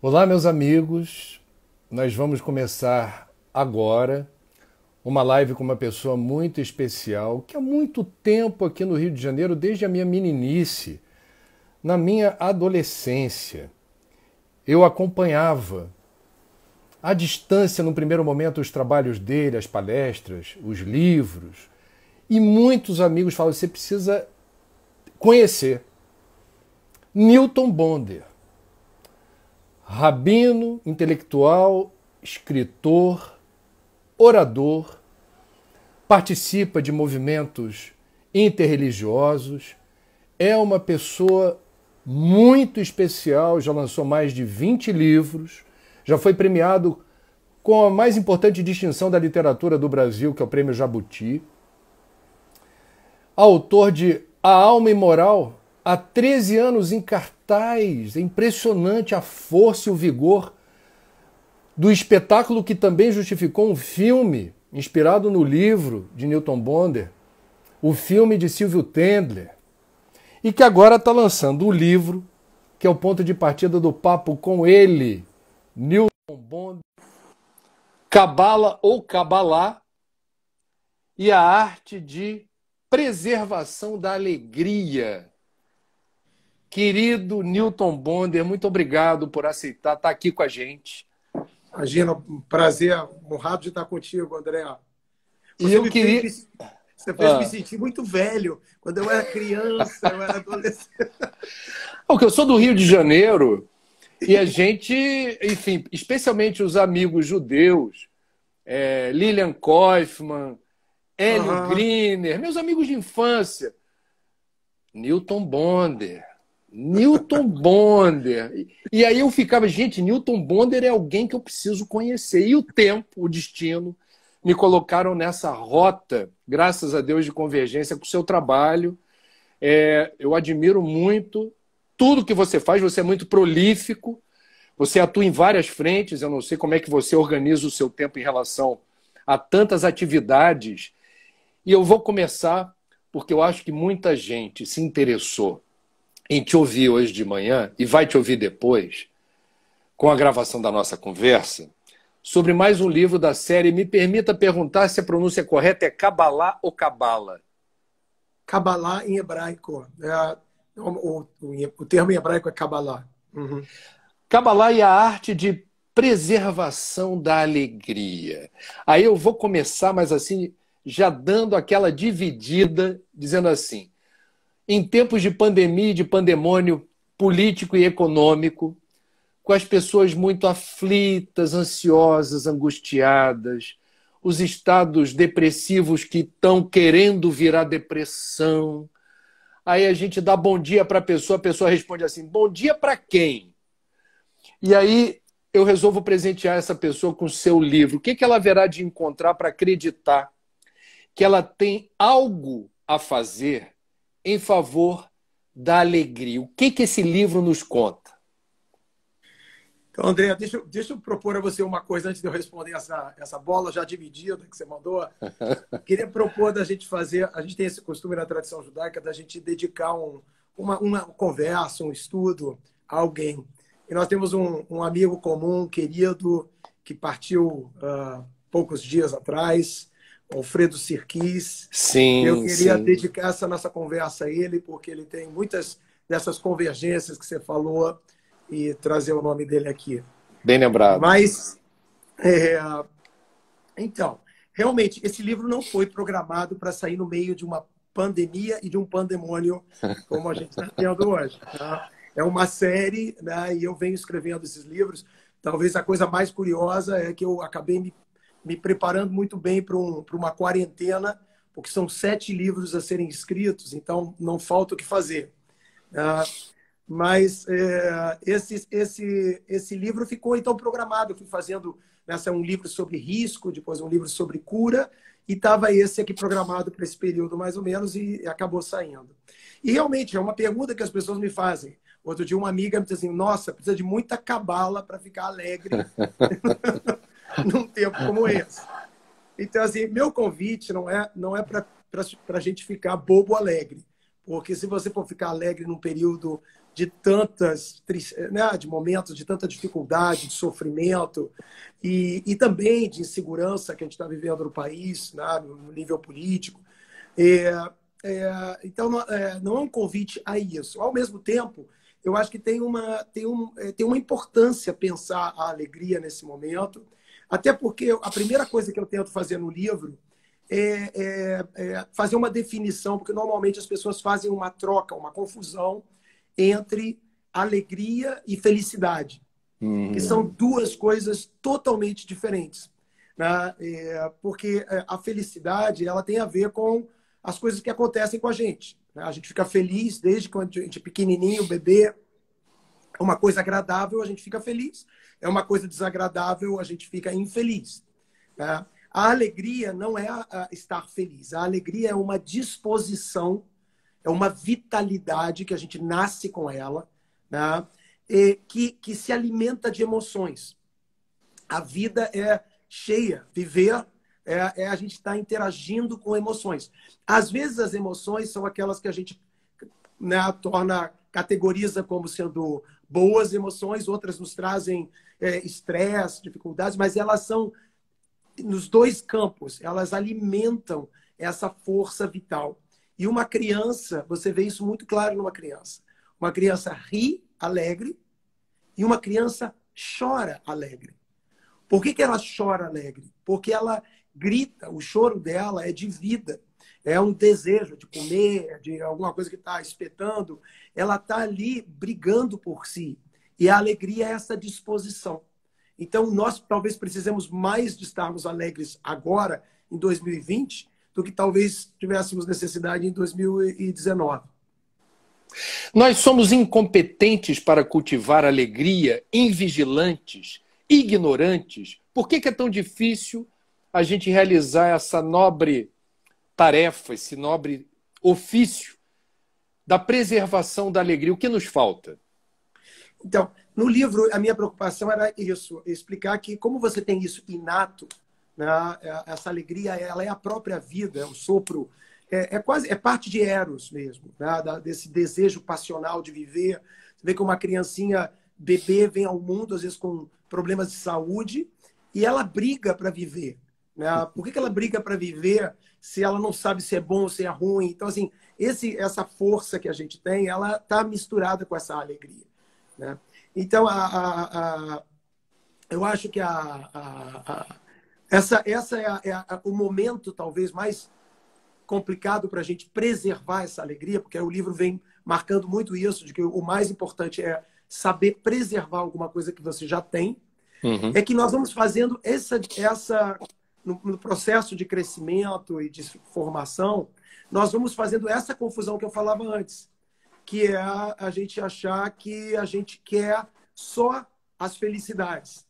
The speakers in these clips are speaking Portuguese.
Olá, meus amigos. Nós vamos começar agora uma live com uma pessoa muito especial que há muito tempo aqui no Rio de Janeiro, desde a minha meninice, na minha adolescência, eu acompanhava à distância, no primeiro momento, os trabalhos dele, as palestras, os livros. E muitos amigos falam: você precisa conhecer Newton Bonder. Rabino, intelectual, escritor, orador, participa de movimentos interreligiosos, é uma pessoa muito especial, já lançou mais de 20 livros, já foi premiado com a mais importante distinção da literatura do Brasil, que é o Prêmio Jabuti. Autor de A Alma Imoral, há 13 anos em cartaz. É impressionante a força e o vigor do espetáculo que também justificou um filme inspirado no livro de Newton Bonder, o filme de Sylvio Tendler, e que agora está lançando o livro, que é o ponto de partida do papo com ele, Newton Bonder, Cabala ou Cabalá e a arte de preservação da alegria. Querido Newton Bonder, muito obrigado por aceitar estar aqui com a gente. Imagina, um prazer, honrado de estar contigo, André. E Você eu me queria. fez, você fez me sentir muito velho. Quando eu era criança, eu era adolescente. Porque eu sou do Rio de Janeiro e a gente, enfim, especialmente os amigos judeus, Lilian Koifman, Hélio Aham. Griner, meus amigos de infância, Newton Bonder. Newton Bonder. E aí eu ficava, gente, Newton Bonder é alguém que eu preciso conhecer. E o tempo, o destino, me colocaram nessa rota, graças a Deus, de convergência com o seu trabalho. Eu admiro muito tudo que você faz, você é muito prolífico, você atua em várias frentes, eu não sei como é que você organiza o seu tempo em relação a tantas atividades. E eu vou começar porque eu acho que muita gente se interessou em te ouvir hoje de manhã e vai te ouvir depois, com a gravação da nossa conversa, sobre mais um livro da série. Me permita perguntar se a pronúncia correta é Cabalá ou Cabala? Cabalá em hebraico. O termo em hebraico é Cabalá. Uhum. Cabalá e a arte de preservação da alegria. Aí eu vou começar, mas assim, já dando aquela dividida, dizendo assim: em tempos de pandemia e de pandemônio político e econômico, com as pessoas muito aflitas, ansiosas, angustiadas, os estados depressivos que estão querendo virar depressão. Aí a gente dá bom dia para a pessoa responde assim: bom dia para quem? E aí eu resolvo presentear essa pessoa com o seu livro. O que ela haverá de encontrar para acreditar que ela tem algo a fazer em favor da alegria? O que esse livro nos conta? Então, André, deixa eu propor a você uma coisa antes de eu responder essa bola já dividida que você mandou. Queria propor da gente fazer. A gente tem esse costume na tradição judaica da gente dedicar uma conversa, um estudo a alguém. E nós temos um amigo comum, querido, que partiu poucos dias atrás, Alfredo Sirkis. Eu Sim, queria sim. dedicar essa nossa conversa a ele, porque ele tem muitas dessas convergências que você falou e trazer o nome dele aqui. Bem lembrado. Mas, é, então, realmente, esse livro não foi programado para sair no meio de uma pandemia e de um pandemônio como a gente está tendo hoje. Tá? É uma série, né, e eu venho escrevendo esses livros. Talvez a coisa mais curiosa é que eu acabei me preparando muito bem para uma quarentena, porque são 7 livros a serem escritos, então não falta o que fazer. Mas esse livro ficou então programado. Eu fui fazendo um livro sobre risco, depois um livro sobre cura, e estava esse aqui programado para esse período mais ou menos e acabou saindo. E realmente é uma pergunta que as pessoas me fazem. Outro dia uma amiga me disse assim: nossa, precisa de muita cabala para ficar alegre num tempo como esse. Então, assim, meu convite não é para a gente ficar bobo alegre. Porque se você for ficar alegre num período de tantas, né, de momentos de tanta dificuldade, de sofrimento e também de insegurança que a gente está vivendo no país, né, no nível político. Então, não é um convite a isso. Ao mesmo tempo, eu acho que tem uma importância pensar a alegria nesse momento, até porque a primeira coisa que eu tento fazer no livro é fazer uma definição, porque normalmente as pessoas fazem uma troca, uma confusão entre alegria e felicidade, que são duas coisas totalmente diferentes, né? Porque a felicidade ela tem a ver com as coisas que acontecem com a gente, né? A gente fica feliz desde quando a gente é pequenininho, bebê. É uma coisa agradável, a gente fica feliz. É uma coisa desagradável, a gente fica infeliz, né? A alegria não é estar feliz. A alegria é uma disposição, é uma vitalidade que a gente nasce com ela, né? Que se alimenta de emoções. A vida é cheia. Viver a gente estar interagindo com emoções. Às vezes as emoções são aquelas que a gente, né, categoriza como sendo boas emoções, outras nos trazem estresse, dificuldades, mas elas são, nos dois campos, elas alimentam essa força vital. E uma criança, você vê isso muito claro numa criança. Uma criança ri alegre e uma criança chora alegre. Por que ela chora alegre? Porque ela grita, o choro dela é de vida. É um desejo de comer, de alguma coisa que está espetando. Ela está ali brigando por si. E a alegria é essa disposição. Então, nós talvez precisemos mais de estarmos alegres agora, em 2020, do que talvez tivéssemos necessidade em 2019. Nós somos incompetentes para cultivar alegria, invigilantes, ignorantes. Por que é tão difícil a gente realizar essa nobre tarefa, esse nobre ofício da preservação da alegria? O que nos falta? Então, no livro, a minha preocupação era isso, explicar que como você tem isso inato, né, essa alegria, ela é a própria vida, é o sopro, é parte de Eros mesmo, né, desse desejo passional de viver. Você vê que uma criancinha, bebê, vem ao mundo, às vezes com problemas de saúde, e ela briga para viver. Né? Por que ela briga para viver se ela não sabe se é bom ou se é ruim? Então, assim, essa força que a gente tem, ela está misturada com essa alegria. Né? Então, eu acho que essa é o momento talvez mais complicado para a gente preservar essa alegria, porque o livro vem marcando muito isso, de que o mais importante é saber preservar alguma coisa que você já tem. É que nós vamos fazendo no processo de crescimento e de formação, nós vamos fazendo essa confusão que eu falava antes, que é a gente achar que a gente quer só as felicidades,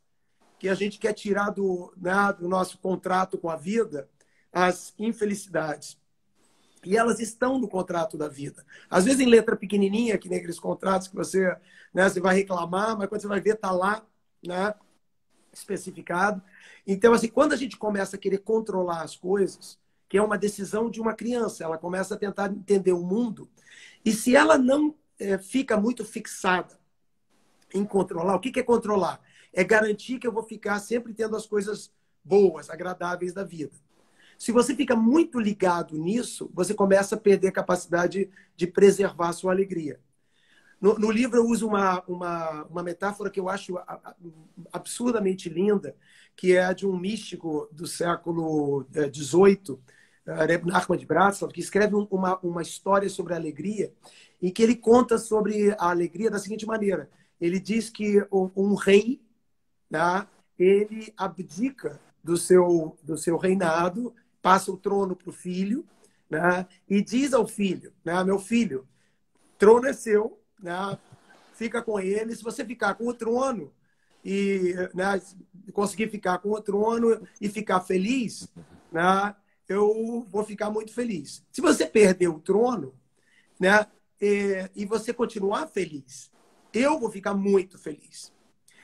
que a gente quer tirar do nosso contrato com a vida as infelicidades. E elas estão no contrato da vida. Às vezes em letra pequenininha, que nem aqueles contratos que você vai reclamar, mas quando você vai ver, está lá, né, especificado. Então, assim, quando a gente começa a querer controlar as coisas, que é uma decisão de uma criança, ela começa a tentar entender o mundo, e se ela não fica muito fixada em controlar, o que é controlar? É garantir que eu vou ficar sempre tendo as coisas boas, agradáveis da vida. Se você fica muito ligado nisso, você começa a perder a capacidade de preservar a sua alegria. No livro eu uso uma metáfora que eu acho absurdamente linda, que é a de um místico do século XVIII, Reb Nachman de Bratslav, que escreve uma história sobre a alegria, em que ele conta sobre a alegria da seguinte maneira. Ele diz que um rei, né, ele abdica do seu reinado, passa o trono para o filho, né, e diz ao filho, né, meu filho, trono é seu, né, fica com ele. Se você ficar com o trono e, né, conseguir ficar com o trono e ficar feliz, né, eu vou ficar muito feliz. Se você perder o trono, né, e você continuar feliz, eu vou ficar muito feliz.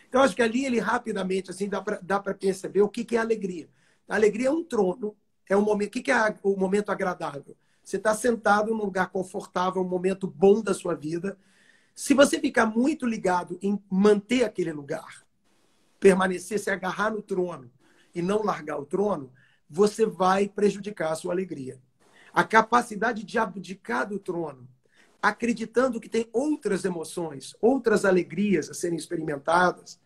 Então, acho que ali ele rapidamente assim, dá para perceber o que é alegria. A alegria é um trono, é um momento. O que é o momento agradável? Você está sentado num lugar confortável, um momento bom da sua vida. Se você ficar muito ligado em manter aquele lugar, permanecer, se agarrar no trono e não largar o trono, você vai prejudicar a sua alegria. A capacidade de abdicar do trono, acreditando que tem outras emoções, outras alegrias a serem experimentadas,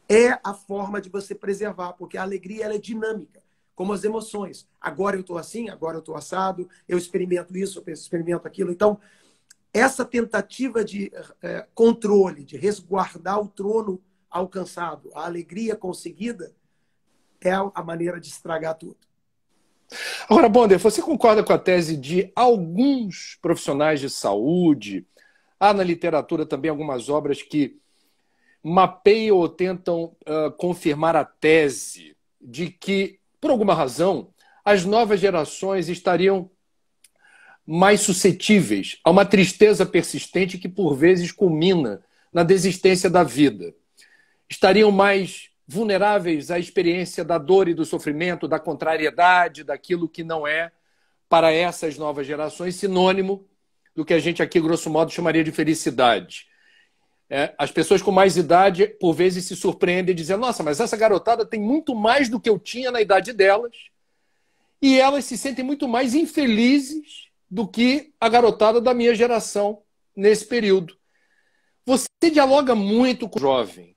é a forma de você preservar, porque a alegria ela é dinâmica, como as emoções. Agora eu estou assim, agora eu estou assado, eu experimento isso, eu experimento aquilo. Então, essa tentativa de controle, de resguardar o trono alcançado, a alegria conseguida, é a maneira de estragar tudo. Agora, Bonder, você concorda com a tese de alguns profissionais de saúde? Há na literatura também algumas obras que mapeiam ou tentam confirmar a tese de que, por alguma razão, as novas gerações estariam mais suscetíveis a uma tristeza persistente que, por vezes, culmina na desistência da vida. Estariam mais vulneráveis à experiência da dor e do sofrimento, da contrariedade, daquilo que não é, para essas novas gerações, sinônimo do que a gente aqui, grosso modo, chamaria de felicidade. As pessoas com mais idade, por vezes, se surpreendem dizendo: nossa, mas essa garotada tem muito mais do que eu tinha na idade delas, e elas se sentem muito mais infelizes do que a garotada da minha geração nesse período. Você dialoga muito com o jovem.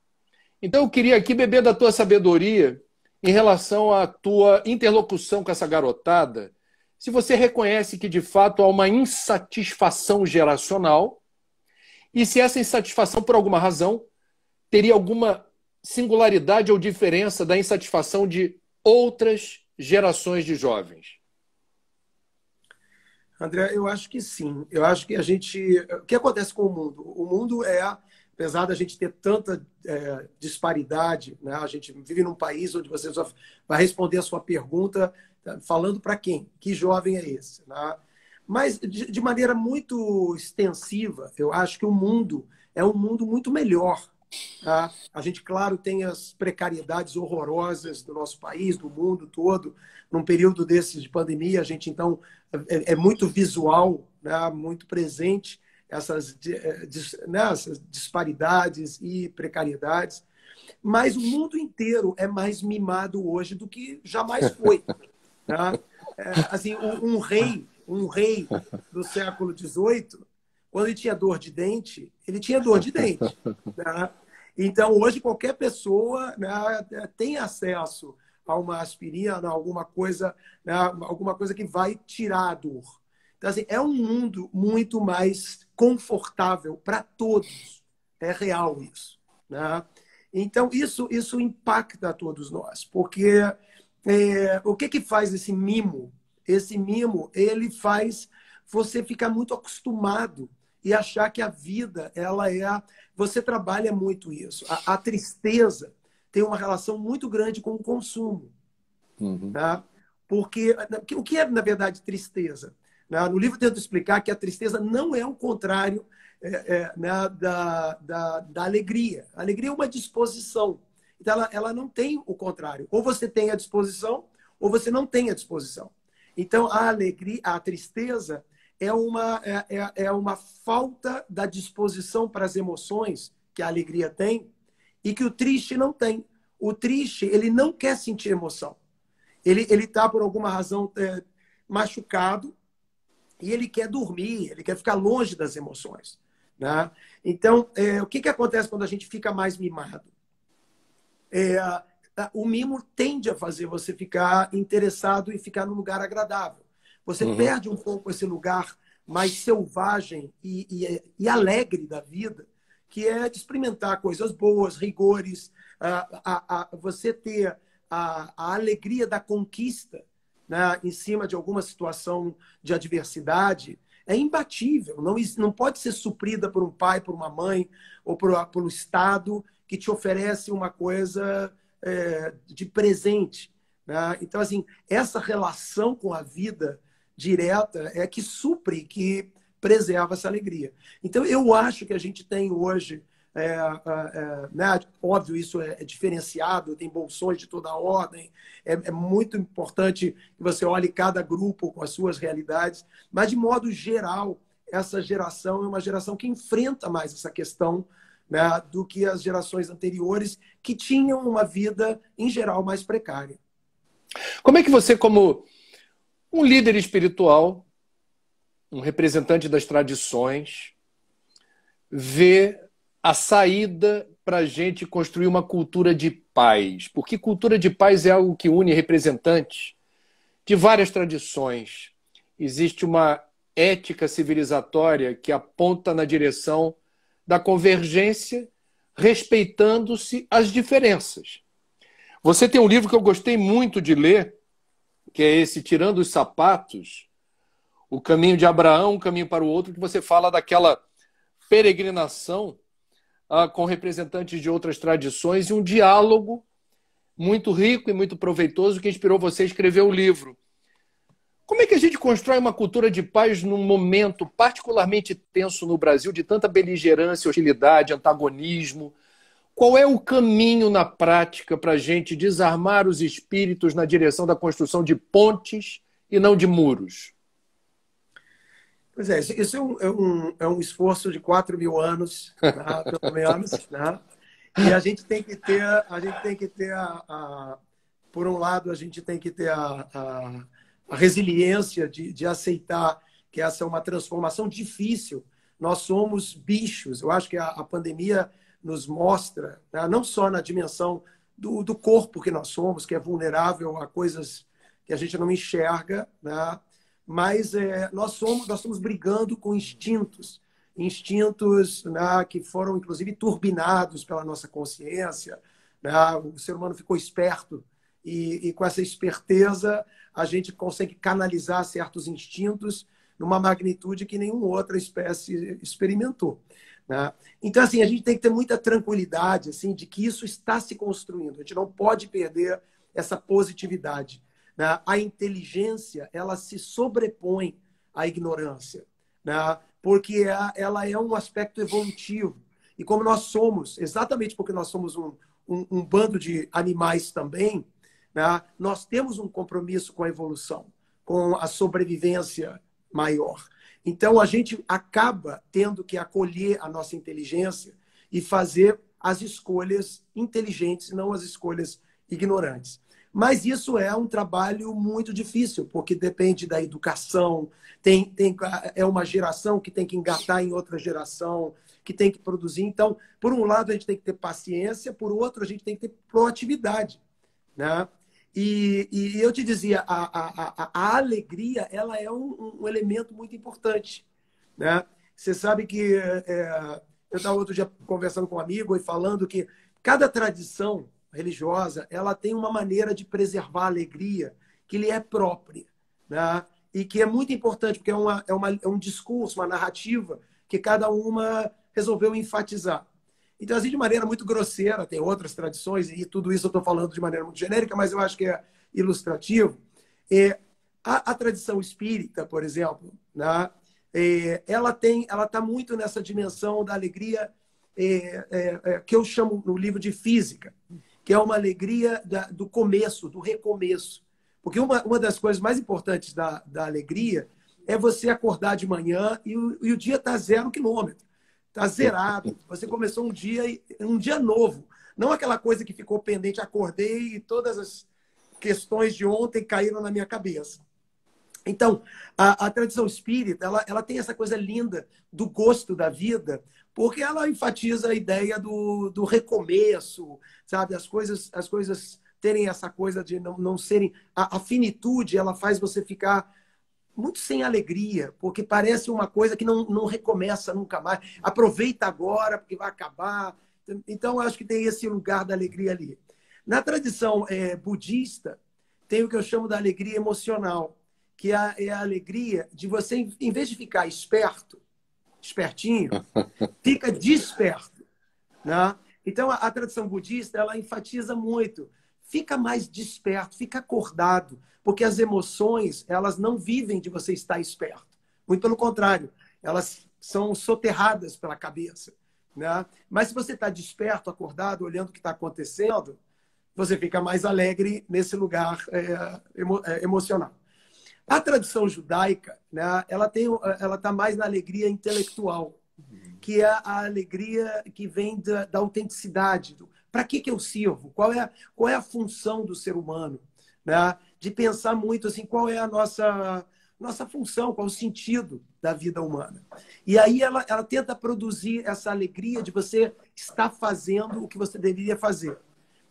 Então eu queria aqui beber da tua sabedoria em relação à tua interlocução com essa garotada, se você reconhece que de fato há uma insatisfação geracional e se essa insatisfação, por alguma razão, teria alguma singularidade ou diferença da insatisfação de outras gerações de jovens. André, eu acho que sim. Eu acho que a gente... O que acontece com o mundo? O mundo apesar da gente ter tanta disparidade, né? A gente vive num país onde você só vai responder a sua pergunta falando para quem? Que jovem é esse? Né? Mas, de maneira muito extensiva, eu acho que o mundo é um mundo muito melhor. Tá? A gente, claro, tem as precariedades horrorosas do nosso país, do mundo todo. Num período desses de pandemia, a gente, então, é muito visual, né? Muito presente essas disparidades e precariedades. Mas o mundo inteiro é mais mimado hoje do que jamais foi. Né? Assim, um rei do século XVIII, quando ele tinha dor de dente, ele tinha dor de dente. Né? Então, hoje, qualquer pessoa, né, tem acesso a uma aspirina, alguma coisa, né, alguma coisa que vai tirar a dor. Então, assim, é um mundo muito mais confortável para todos. É real isso. Né? Então, isso impacta a todos nós, porque o que faz esse mimo? Esse mimo, ele faz você ficar muito acostumado e achar que a vida, ela você trabalha muito isso. A tristeza tem uma relação muito grande com o consumo. Uhum. Tá? Porque o que é, na verdade, tristeza? No livro eu tento explicar que a tristeza não é o contrário da alegria. A alegria é uma disposição. Então, ela não tem o contrário. Ou você tem a disposição, ou você não tem a disposição. Então, a alegria, a tristeza é uma falta da disposição para as emoções que a alegria tem e que o triste não tem. O triste, ele não quer sentir emoção. Ele está, por alguma razão, machucado e ele quer dormir, ele quer ficar longe das emoções. Né? Então, o que acontece quando a gente fica mais mimado? O mimo tende a fazer você ficar interessado e ficar num lugar agradável. Você perde um pouco esse lugar mais selvagem e alegre da vida, que é de experimentar coisas boas, rigores, você ter a alegria da conquista, né, em cima de alguma situação de adversidade, é imbatível. Não pode ser suprida por um pai, por uma mãe ou pelo Estado que te oferece uma coisa de presente. Né? Então, assim, essa relação com a vida direta é que supre, que preserva essa alegria. Então, eu acho que a gente tem hoje, né? Óbvio, isso é diferenciado, tem bolsões de toda ordem, é muito importante que você olhe cada grupo com as suas realidades, mas, de modo geral, essa geração é uma geração que enfrenta mais essa questão, né, do que as gerações anteriores, que tinham uma vida, em geral, mais precária. Como é que você, como um líder espiritual, um representante das tradições, vê a saída para a gente construir uma cultura de paz? Porque cultura de paz é algo que une representantes de várias tradições. Existe uma ética civilizatória que aponta na direção da convergência, respeitando-se as diferenças. Você tem um livro que eu gostei muito de ler, que é esse Tirando os Sapatos, O Caminho de Abraão, Um Caminho para o Outro, que você fala daquela peregrinação com representantes de outras tradições e um diálogo muito rico e muito proveitoso que inspirou você a escrever o livro. Como é que a gente constrói uma cultura de paz num momento particularmente tenso no Brasil, de tanta beligerância, hostilidade, antagonismo? Qual é o caminho na prática para a gente desarmar os espíritos na direção da construção de pontes e não de muros? Pois é, isso é um esforço de 4.000 anos, tá? Pelo menos, né? E a gente tem que ter, por um lado, a gente tem que ter a resiliência de aceitar que essa é uma transformação difícil. Nós somos bichos. Eu acho que a pandemia nos mostra, né, não só na dimensão do corpo que nós somos, que é vulnerável a coisas que a gente não enxerga, né? Mas nós estamos brigando com instintos, né, que foram, inclusive, turbinados pela nossa consciência. Né? O ser humano ficou esperto e com essa esperteza a gente consegue canalizar certos instintos numa magnitude que nenhuma outra espécie experimentou. Né? Então, assim, a gente tem que ter muita tranquilidade assim, de que isso está se construindo. A gente não pode perder essa positividade. Né? A inteligência, ela se sobrepõe à ignorância, né? Porque ela é um aspecto evolutivo. E como nós somos, exatamente porque nós somos um bando de animais também, né? Nós temos um compromisso com a evolução, com a sobrevivência maior. Então, a gente acaba tendo que acolher a nossa inteligência e fazer as escolhas inteligentes, não as escolhas ignorantes. Mas isso é um trabalho muito difícil, porque depende da educação, é uma geração que tem que engatar em outra geração, que tem que produzir. Então, por um lado, a gente tem que ter paciência, por outro, a gente tem que ter proatividade. Né? E eu te dizia, a alegria ela é um elemento muito importante. Né? Você sabe que eu estava outro dia conversando com um amigo e falando que cada tradição religiosa ela tem uma maneira de preservar a alegria que lhe é própria. Né? E que é muito importante, porque é um discurso, uma narrativa que cada uma resolveu enfatizar. Então, assim, de maneira muito grosseira, tem outras tradições, e tudo isso eu estou falando de maneira muito genérica, mas eu acho que é ilustrativo. A tradição espírita, por exemplo, né, ela está muito nessa dimensão da alegria que eu chamo no livro de física, que é uma alegria do começo, do recomeço. Porque uma das coisas mais importantes da alegria é você acordar de manhã e o dia está 0 quilômetro. Está zerado. Você começou um dia novo. Não aquela coisa que ficou pendente. Acordei e todas as questões de ontem caíram na minha cabeça. Então, a tradição espírita, ela tem essa coisa linda do gosto da vida, porque ela enfatiza a ideia do recomeço, sabe? As coisas terem essa coisa de não serem... A finitude, ela faz você ficar muito sem alegria, porque parece uma coisa que não recomeça nunca mais. Aproveita agora, porque vai acabar. Então, eu acho que tem esse lugar da alegria ali. Na tradição budista, tem o que eu chamo da alegria emocional, que é a alegria de você, em vez de ficar espertinho, fica desperto. Né? Então, a tradição budista, ela enfatiza muito. Fica mais desperto, fica acordado, porque as emoções, elas não vivem de você estar esperto. Muito pelo contrário, elas são soterradas pela cabeça. Né? Mas se você está desperto, acordado, olhando o que está acontecendo, você fica mais alegre nesse lugar emocional. A tradição judaica, né, ela está mais na alegria intelectual, que é a alegria que vem da autenticidade. Para que eu sirvo? Qual é a função do ser humano? Né? De pensar muito assim, qual é a nossa função, qual é o sentido da vida humana. E aí ela tenta produzir essa alegria de você estar fazendo o que você deveria fazer.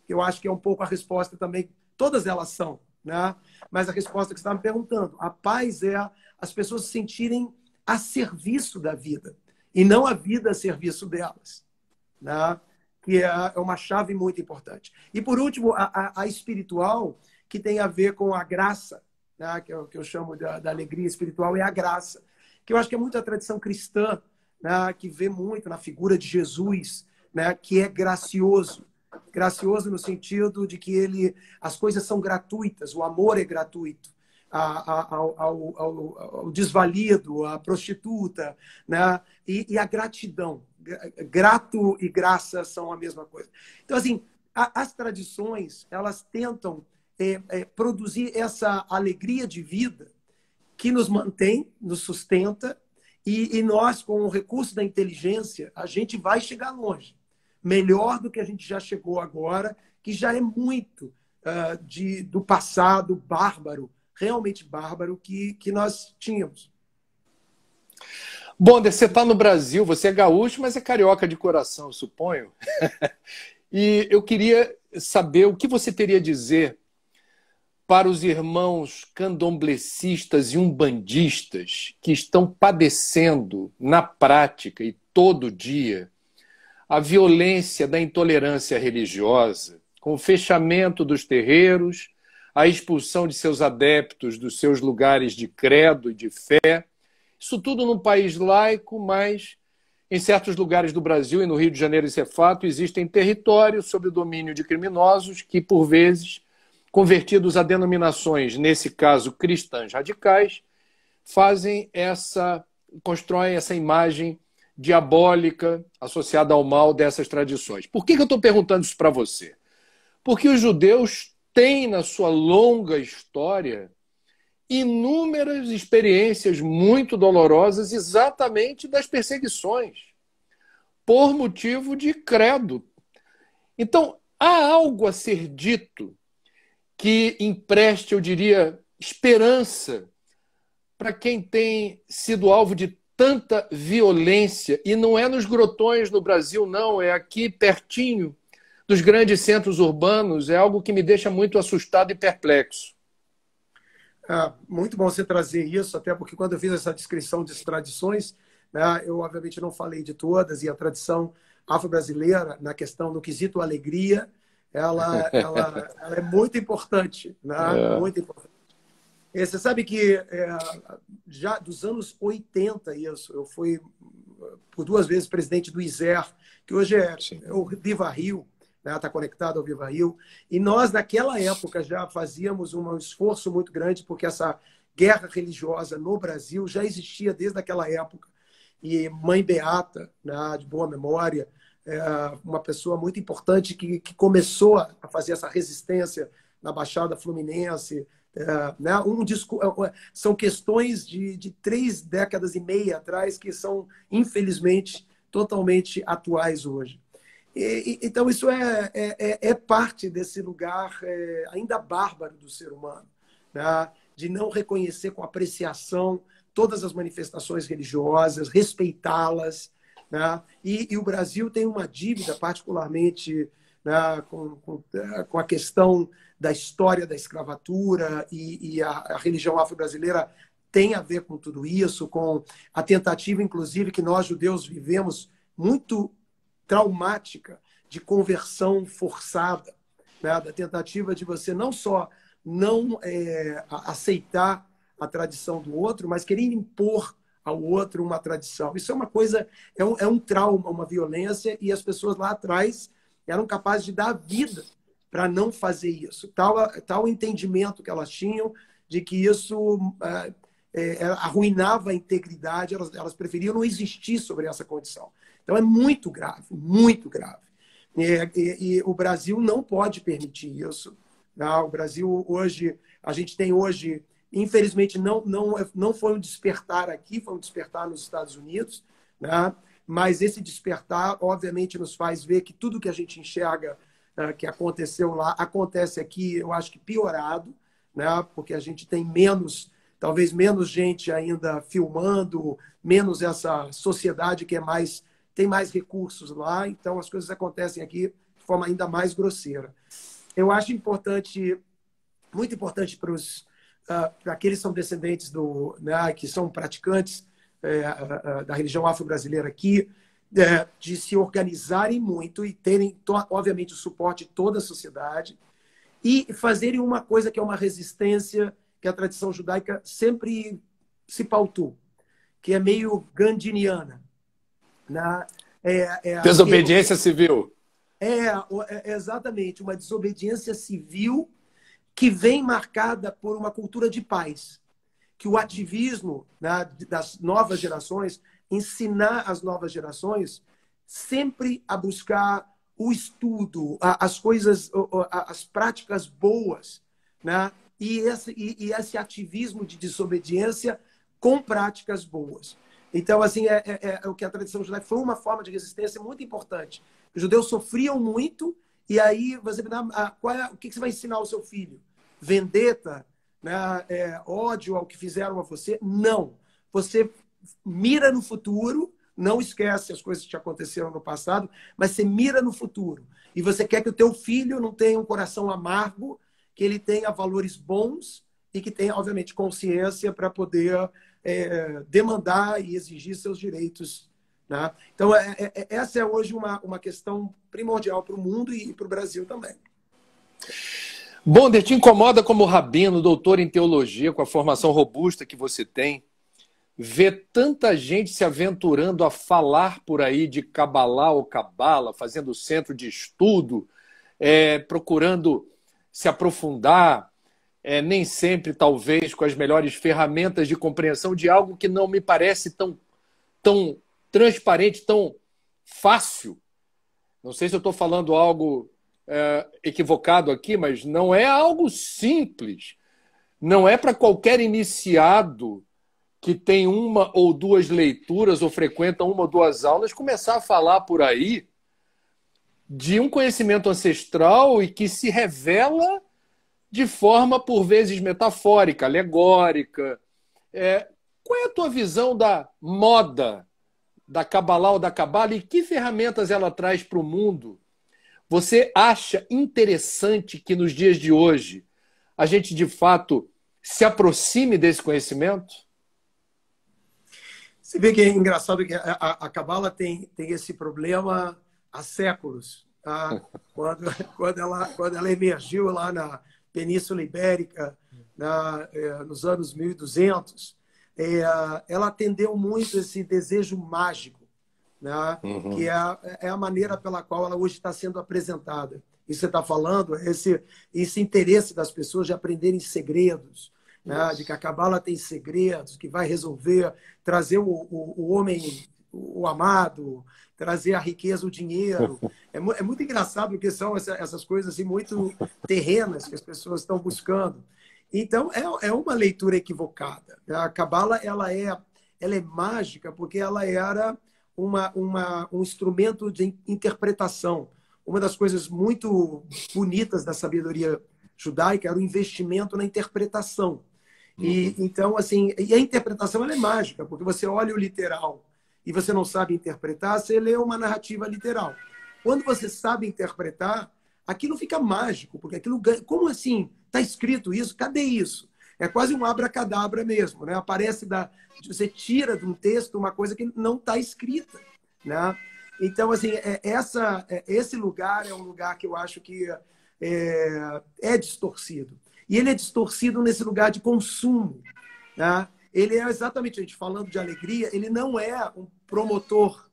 Eu acho que é um pouco a resposta também, todas elas são, né? Mas a resposta que você estava me perguntando, a paz é as pessoas se sentirem a serviço da vida, e não a vida a serviço delas, né? Que é uma chave muito importante. E, por último, a espiritual, que tem a ver com a graça, né? Que eu chamo da alegria espiritual, é a graça, que eu acho que é muito a tradição cristã, né? Que vê muito na figura de Jesus, né? Que é gracioso. Gracioso no sentido de que as coisas são gratuitas, o amor é gratuito. Ao desvalido, à prostituta, né? E a gratidão. Grato e graça são a mesma coisa. Então, assim, as tradições, elas tentam produzir essa alegria de vida que nos mantém, nos sustenta, e nós, com o recurso da inteligência, a gente vai chegar longe. Melhor do que a gente já chegou agora, que já é muito do passado bárbaro, realmente bárbaro, que nós tínhamos. Bom, você está no Brasil, você é gaúcho, mas é carioca de coração, eu suponho. E eu queria saber o que você teria a dizer para os irmãos candomblecistas e umbandistas que estão padecendo na prática e todo dia a violência da intolerância religiosa, com o fechamento dos terreiros, a expulsão de seus adeptos dos seus lugares de credo e de fé. Isso tudo num país laico, mas em certos lugares do Brasil, e no Rio de Janeiro isso é fato, existem territórios sob o domínio de criminosos que, por vezes, convertidos a denominações, nesse caso cristãs radicais, constroem essa imagem diabólica associada ao mal dessas tradições. Por que eu estou perguntando isso para você? Porque os judeus têm, na sua longa história, inúmeras experiências muito dolorosas exatamente das perseguições, por motivo de credo. Então, há algo a ser dito que empreste, eu diria, esperança para quem tem sido alvo de tanta violência, e não é nos grotões no Brasil, não, é aqui pertinho dos grandes centros urbanos, é algo que me deixa muito assustado e perplexo. Muito bom você trazer isso, até porque quando eu fiz essa descrição de tradições, né, eu obviamente não falei de todas, e a tradição afro-brasileira, na questão do quesito alegria, ela é muito importante, né? Muito importante. Você sabe que já dos anos 80, eu fui por 2 vezes presidente do ISER, que hoje é o Viva Rio, está conectado ao Viva Rio. E nós, naquela época, já fazíamos um esforço muito grande, porque essa guerra religiosa no Brasil já existia desde aquela época. E Mãe Beata, né, de boa memória, uma pessoa muito importante que começou a fazer essa resistência na Baixada Fluminense. Né, são questões de 3 décadas e meia atrás que são, infelizmente, totalmente atuais hoje. Então, isso é parte desse lugar ainda bárbaro do ser humano, né? De não reconhecer com apreciação todas as manifestações religiosas, respeitá-las, né? E o Brasil tem uma dívida, particularmente, né, com a questão da história da escravatura, e a religião afro-brasileira tem a ver com tudo isso, com a tentativa, inclusive, que nós judeus vivemos muito traumática de conversão forçada, né? Da tentativa de você não só não aceitar a tradição do outro, mas querer impor ao outro uma tradição. Isso é uma coisa, é um trauma, uma violência, e as pessoas lá atrás eram capazes de dar a vida para não fazer isso. Tal entendimento que elas tinham de que isso arruinava a integridade, elas preferiam não existir sobre essa condição. Então, é muito grave, muito grave. E o Brasil não pode permitir isso. Não, o Brasil hoje, a gente tem hoje Infelizmente, não foi um despertar aqui, foi um despertar nos Estados Unidos, né? Mas esse despertar, obviamente, nos faz ver que tudo que a gente enxerga que aconteceu lá, acontece aqui, eu acho que piorado, né? Porque a gente tem talvez menos gente ainda filmando, menos essa sociedade que tem mais recursos lá, então as coisas acontecem aqui de forma ainda mais grosseira. Eu acho importante, muito importante para aqueles que são descendentes né, que são praticantes da religião afro-brasileira aqui, de se organizarem muito e terem, obviamente, o suporte de toda a sociedade e fazerem uma coisa que é uma resistência que a tradição judaica sempre se pautou, que é meio gandiniana. Né? Desobediência civil. Exatamente, uma desobediência civil que vem marcada por uma cultura de paz, que o ativismo, né, das novas gerações, ensinar as novas gerações sempre a buscar o estudo, as coisas, as práticas boas, né? E esse ativismo de desobediência com práticas boas. Então, assim, o que a tradição judaica foi uma forma de resistência muito importante. Os judeus sofriam muito, e aí você o que você vai ensinar ao seu filho? Vendetta, né? Ódio ao que fizeram a você? Não. Você mira no futuro, não esquece as coisas que te aconteceram no passado, mas você mira no futuro. E você quer que o teu filho não tenha um coração amargo, que ele tenha valores bons e que tenha, obviamente, consciência para poder demandar e exigir seus direitos. Né? Então, essa é hoje uma questão primordial para o mundo e para o Brasil também. Bonder, te incomoda como rabino, doutor em teologia, com a formação robusta que você tem, ver tanta gente se aventurando a falar por aí de Cabalá ou Cabala, fazendo centro de estudo, procurando se aprofundar, nem sempre, talvez, com as melhores ferramentas de compreensão de algo que não me parece tão transparente, tão fácil. Não sei se eu estou falando algo equivocado aqui, mas não é algo simples. Não é para qualquer iniciado que tem uma ou duas leituras ou frequenta uma ou duas aulas começar a falar por aí de um conhecimento ancestral e que se revela de forma, por vezes, metafórica, alegórica. Qual é a tua visão da moda da Cabalá ou da Cabala e que ferramentas ela traz para o mundo? Você acha interessante que nos dias de hoje a gente, de fato, se aproxime desse conhecimento? Você vê que é engraçado que a Cabala tem esse problema há séculos. Tá? Quando ela emergiu lá na Península Ibérica, nos anos 1200, ela atendeu muito esse desejo mágico, né? Uhum. Que é a maneira pela qual ela hoje está sendo apresentada. E você está falando, esse interesse das pessoas de aprenderem segredos, né? De que a Cabala tem segredos, que vai resolver, trazer o homem, o amado, trazer a riqueza, o dinheiro. É muito engraçado porque são essas coisas assim, muito terrenas que as pessoas estão buscando. Então, é uma leitura equivocada. A Cabala ela é mágica porque ela era um instrumento de interpretação. Uma das coisas muito bonitas da sabedoria judaica era o investimento na interpretação. E, então, assim, e a interpretação ela é mágica, porque você olha o literal e você não sabe interpretar, você lê uma narrativa literal. Quando você sabe interpretar, aquilo fica mágico, porque aquilo ganha. Como assim? Está escrito isso? Cadê isso? É quase um abracadabra mesmo, né? Você tira de um texto uma coisa que não está escrita, né? Então, assim, esse lugar é um lugar que eu acho que é distorcido. E ele é distorcido nesse lugar de consumo, né? Ele é exatamente, a gente falando de alegria, ele não é um promotor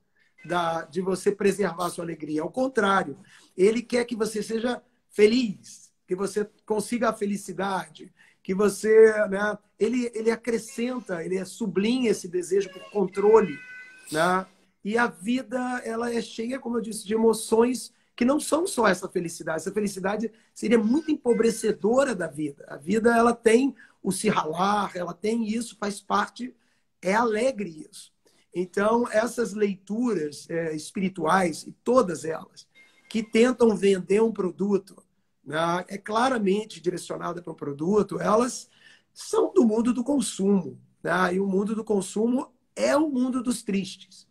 de você preservar a sua alegria. Ao contrário, ele quer que você seja feliz, que você consiga a felicidade, que você, né? Ele acrescenta, ele sublinha esse desejo por controle, né? E a vida, ela é cheia, como eu disse, de emoções que não são só essa felicidade. Essa felicidade seria muito empobrecedora da vida. A vida, ela tem o se ralar, ela tem isso, faz parte, é alegre isso. Então, essas leituras espirituais, e todas elas, que tentam vender um produto, né, é claramente direcionada para um produto, elas são do mundo do consumo. Né? E o mundo do consumo é o mundo dos tristes.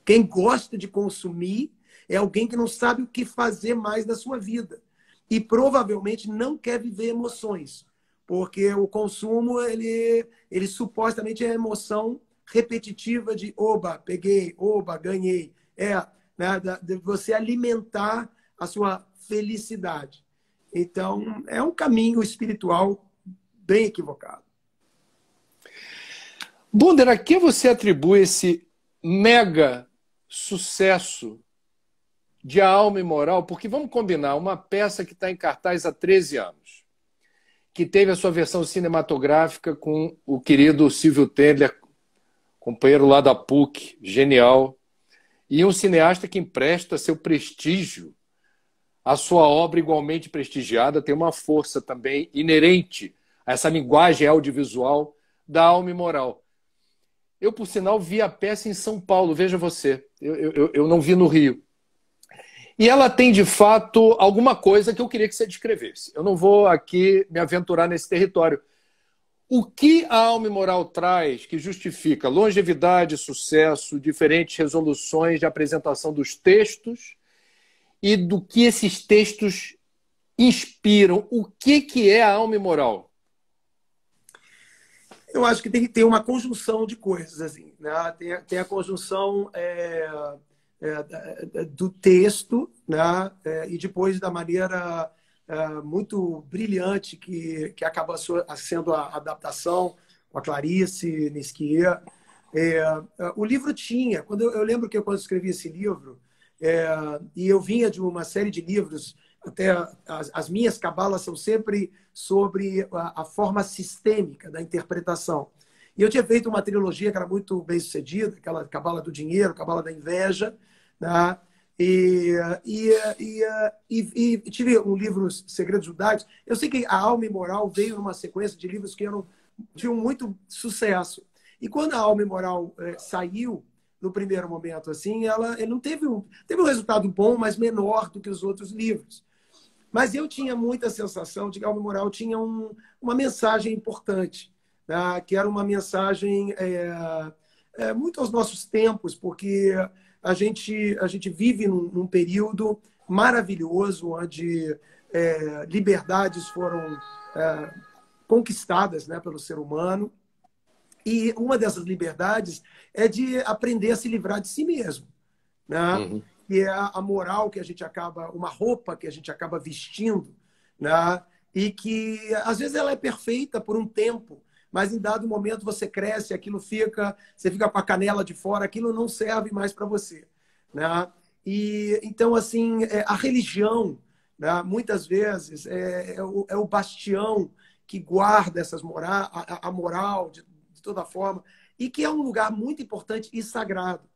Quem gosta de consumir é alguém que não sabe o que fazer mais na sua vida. E provavelmente não quer viver emoções. Porque o consumo, ele supostamente é emoção repetitiva de oba, peguei, oba, ganhei. Né, de você alimentar a sua felicidade. Então, é um caminho espiritual bem equivocado. Bonder, a que você atribui esse mega sucesso de A Alma Imoral? Porque vamos combinar, uma peça que está em cartaz há 13 anos, que teve a sua versão cinematográfica com o querido Silvio Tendler, companheiro lá da PUC, genial, e um cineasta que empresta seu prestígio à sua obra igualmente prestigiada, tem uma força também inerente a essa linguagem audiovisual da Alma Imoral. Eu, por sinal, vi a peça em São Paulo, veja você, eu não vi no Rio. E ela tem, de fato, alguma coisa que eu queria que você descrevesse. Eu não vou aqui me aventurar nesse território. O que a Alma Imoral traz que justifica longevidade, sucesso, diferentes resoluções de apresentação dos textos e do que esses textos inspiram? O que é a Alma Imoral? Eu acho que tem que ter uma conjunção de coisas. Assim, né? Tem a conjunção do texto, né? E depois da maneira muito brilhante que acaba sendo a adaptação com a Clarice Nisquier. O livro tinha, eu lembro que quando eu escrevi esse livro, e eu vinha de uma série de livros, até as minhas cabalas são sempre sobre a forma sistêmica da interpretação. E eu tinha feito uma trilogia que era muito bem sucedida, aquela Cabala do Dinheiro, Cabala da Inveja, né? E tive um livro, Segredos Judaicos. Eu sei que a Alma Imoral veio numa sequência de livros que tinham muito sucesso. E quando a Alma Imoral saiu, no primeiro momento, assim, ele não teve um resultado bom, mas menor do que os outros livros. Mas eu tinha muita sensação de que a Alma Imoral tinha uma mensagem importante, né? Que era uma mensagem muito aos nossos tempos, porque a gente vive num período maravilhoso onde liberdades foram conquistadas, né, pelo ser humano. E uma dessas liberdades é de aprender a se livrar de si mesmo, né? Uhum. Que é a moral que a gente uma roupa que a gente acaba vestindo, né? E que às vezes ela é perfeita por um tempo, mas em dado momento você cresce, você fica com a canela de fora, aquilo não serve mais para você, né? E então assim, a religião, né, muitas vezes é o bastião que guarda a moral de toda forma, e que é um lugar muito importante e sagrado.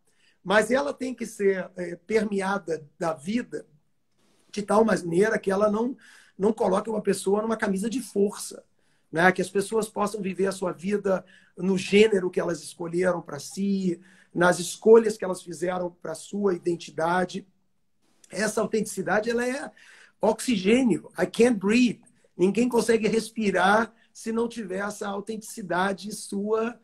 Mas ela tem que ser permeada da vida de tal maneira que ela não coloque uma pessoa numa camisa de força, né? Que as pessoas possam viver a sua vida no gênero que elas escolheram para si, nas escolhas que elas fizeram para a sua identidade. Essa autenticidade, ela é oxigênio. I can't breathe. Ninguém consegue respirar se não tiver essa autenticidade sua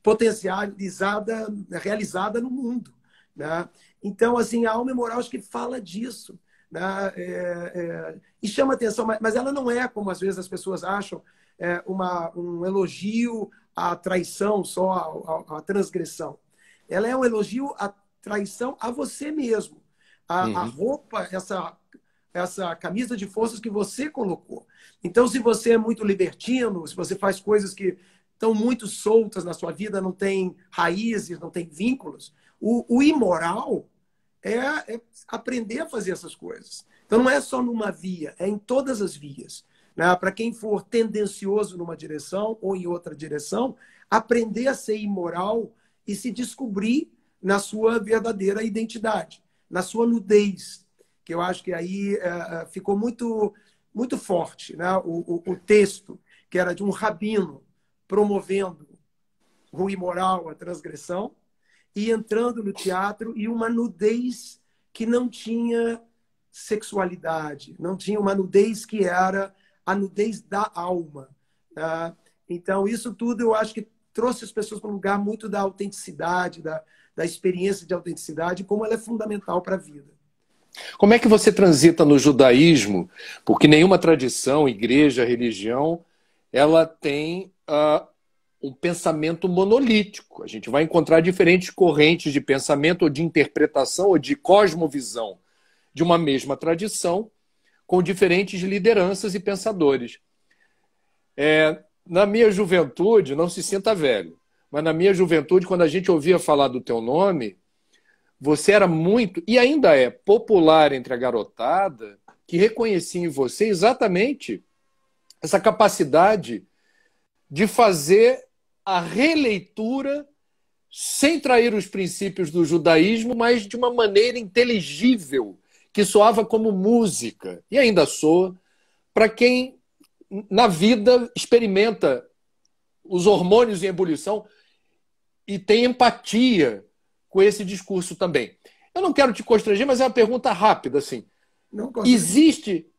potencializada, realizada no mundo, né? Então, assim, a Alma Imoral acho que fala disso, né? E chama atenção, mas ela não é, como às vezes as pessoas acham, um elogio à traição, só à transgressão. Ela é um elogio à traição a você mesmo. A roupa, essa camisa de forças que você colocou. Então, se você é muito libertino, se você faz coisas que estão muito soltas na sua vida, não tem raízes, não tem vínculos, o imoral é aprender a fazer essas coisas. Então, não é só numa via, é em todas as vias, né? Para quem for tendencioso numa direção ou em outra direção, aprender a ser imoral e se descobrir na sua verdadeira identidade. na sua nudez, que eu acho que aí ficou muito, muito forte, né? O texto, que era de um rabino promovendo o imoral, a transgressão, e entrando no teatro e uma nudez que não tinha sexualidade, não tinha uma nudez que era a nudez da alma. Tá? Então, isso tudo eu acho que trouxe as pessoas para um lugar muito da autenticidade, da experiência de autenticidade, como ela é fundamental para a vida. Como é que você transita no judaísmo? Porque nenhuma tradição, igreja, religião, ela tem um pensamento monolítico. A gente vai encontrar diferentes correntes de pensamento ou de interpretação ou de cosmovisão de uma mesma tradição com diferentes lideranças e pensadores. Na minha juventude, não se sinta velho, mas na minha juventude, quando a gente ouvia falar do teu nome, você era muito, e ainda é, popular entre a garotada, que reconhecia em você exatamente essa capacidade de fazer a releitura sem trair os princípios do judaísmo, mas de uma maneira inteligível, que soava como música, e ainda soa, para quem na vida experimenta os hormônios em ebulição e tem empatia com esse discurso também. Eu não quero te constranger, mas é uma pergunta rápida, assim. Não existe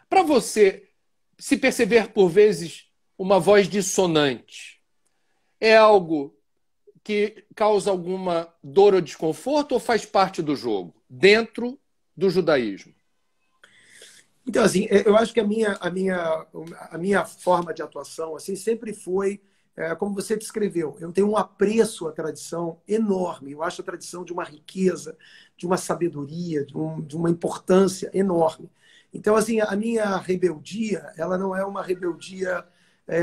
para você se perceber por vezes uma voz dissonante, é algo que causa alguma dor ou desconforto ou faz parte do jogo, dentro do judaísmo? Então, assim, eu acho que a minha forma de atuação assim, sempre foi, como você descreveu, eu tenho um apreço à tradição enorme. Eu acho a tradição de uma riqueza, de uma sabedoria, de uma importância enorme. Então, assim, a minha rebeldia, ela não é uma rebeldia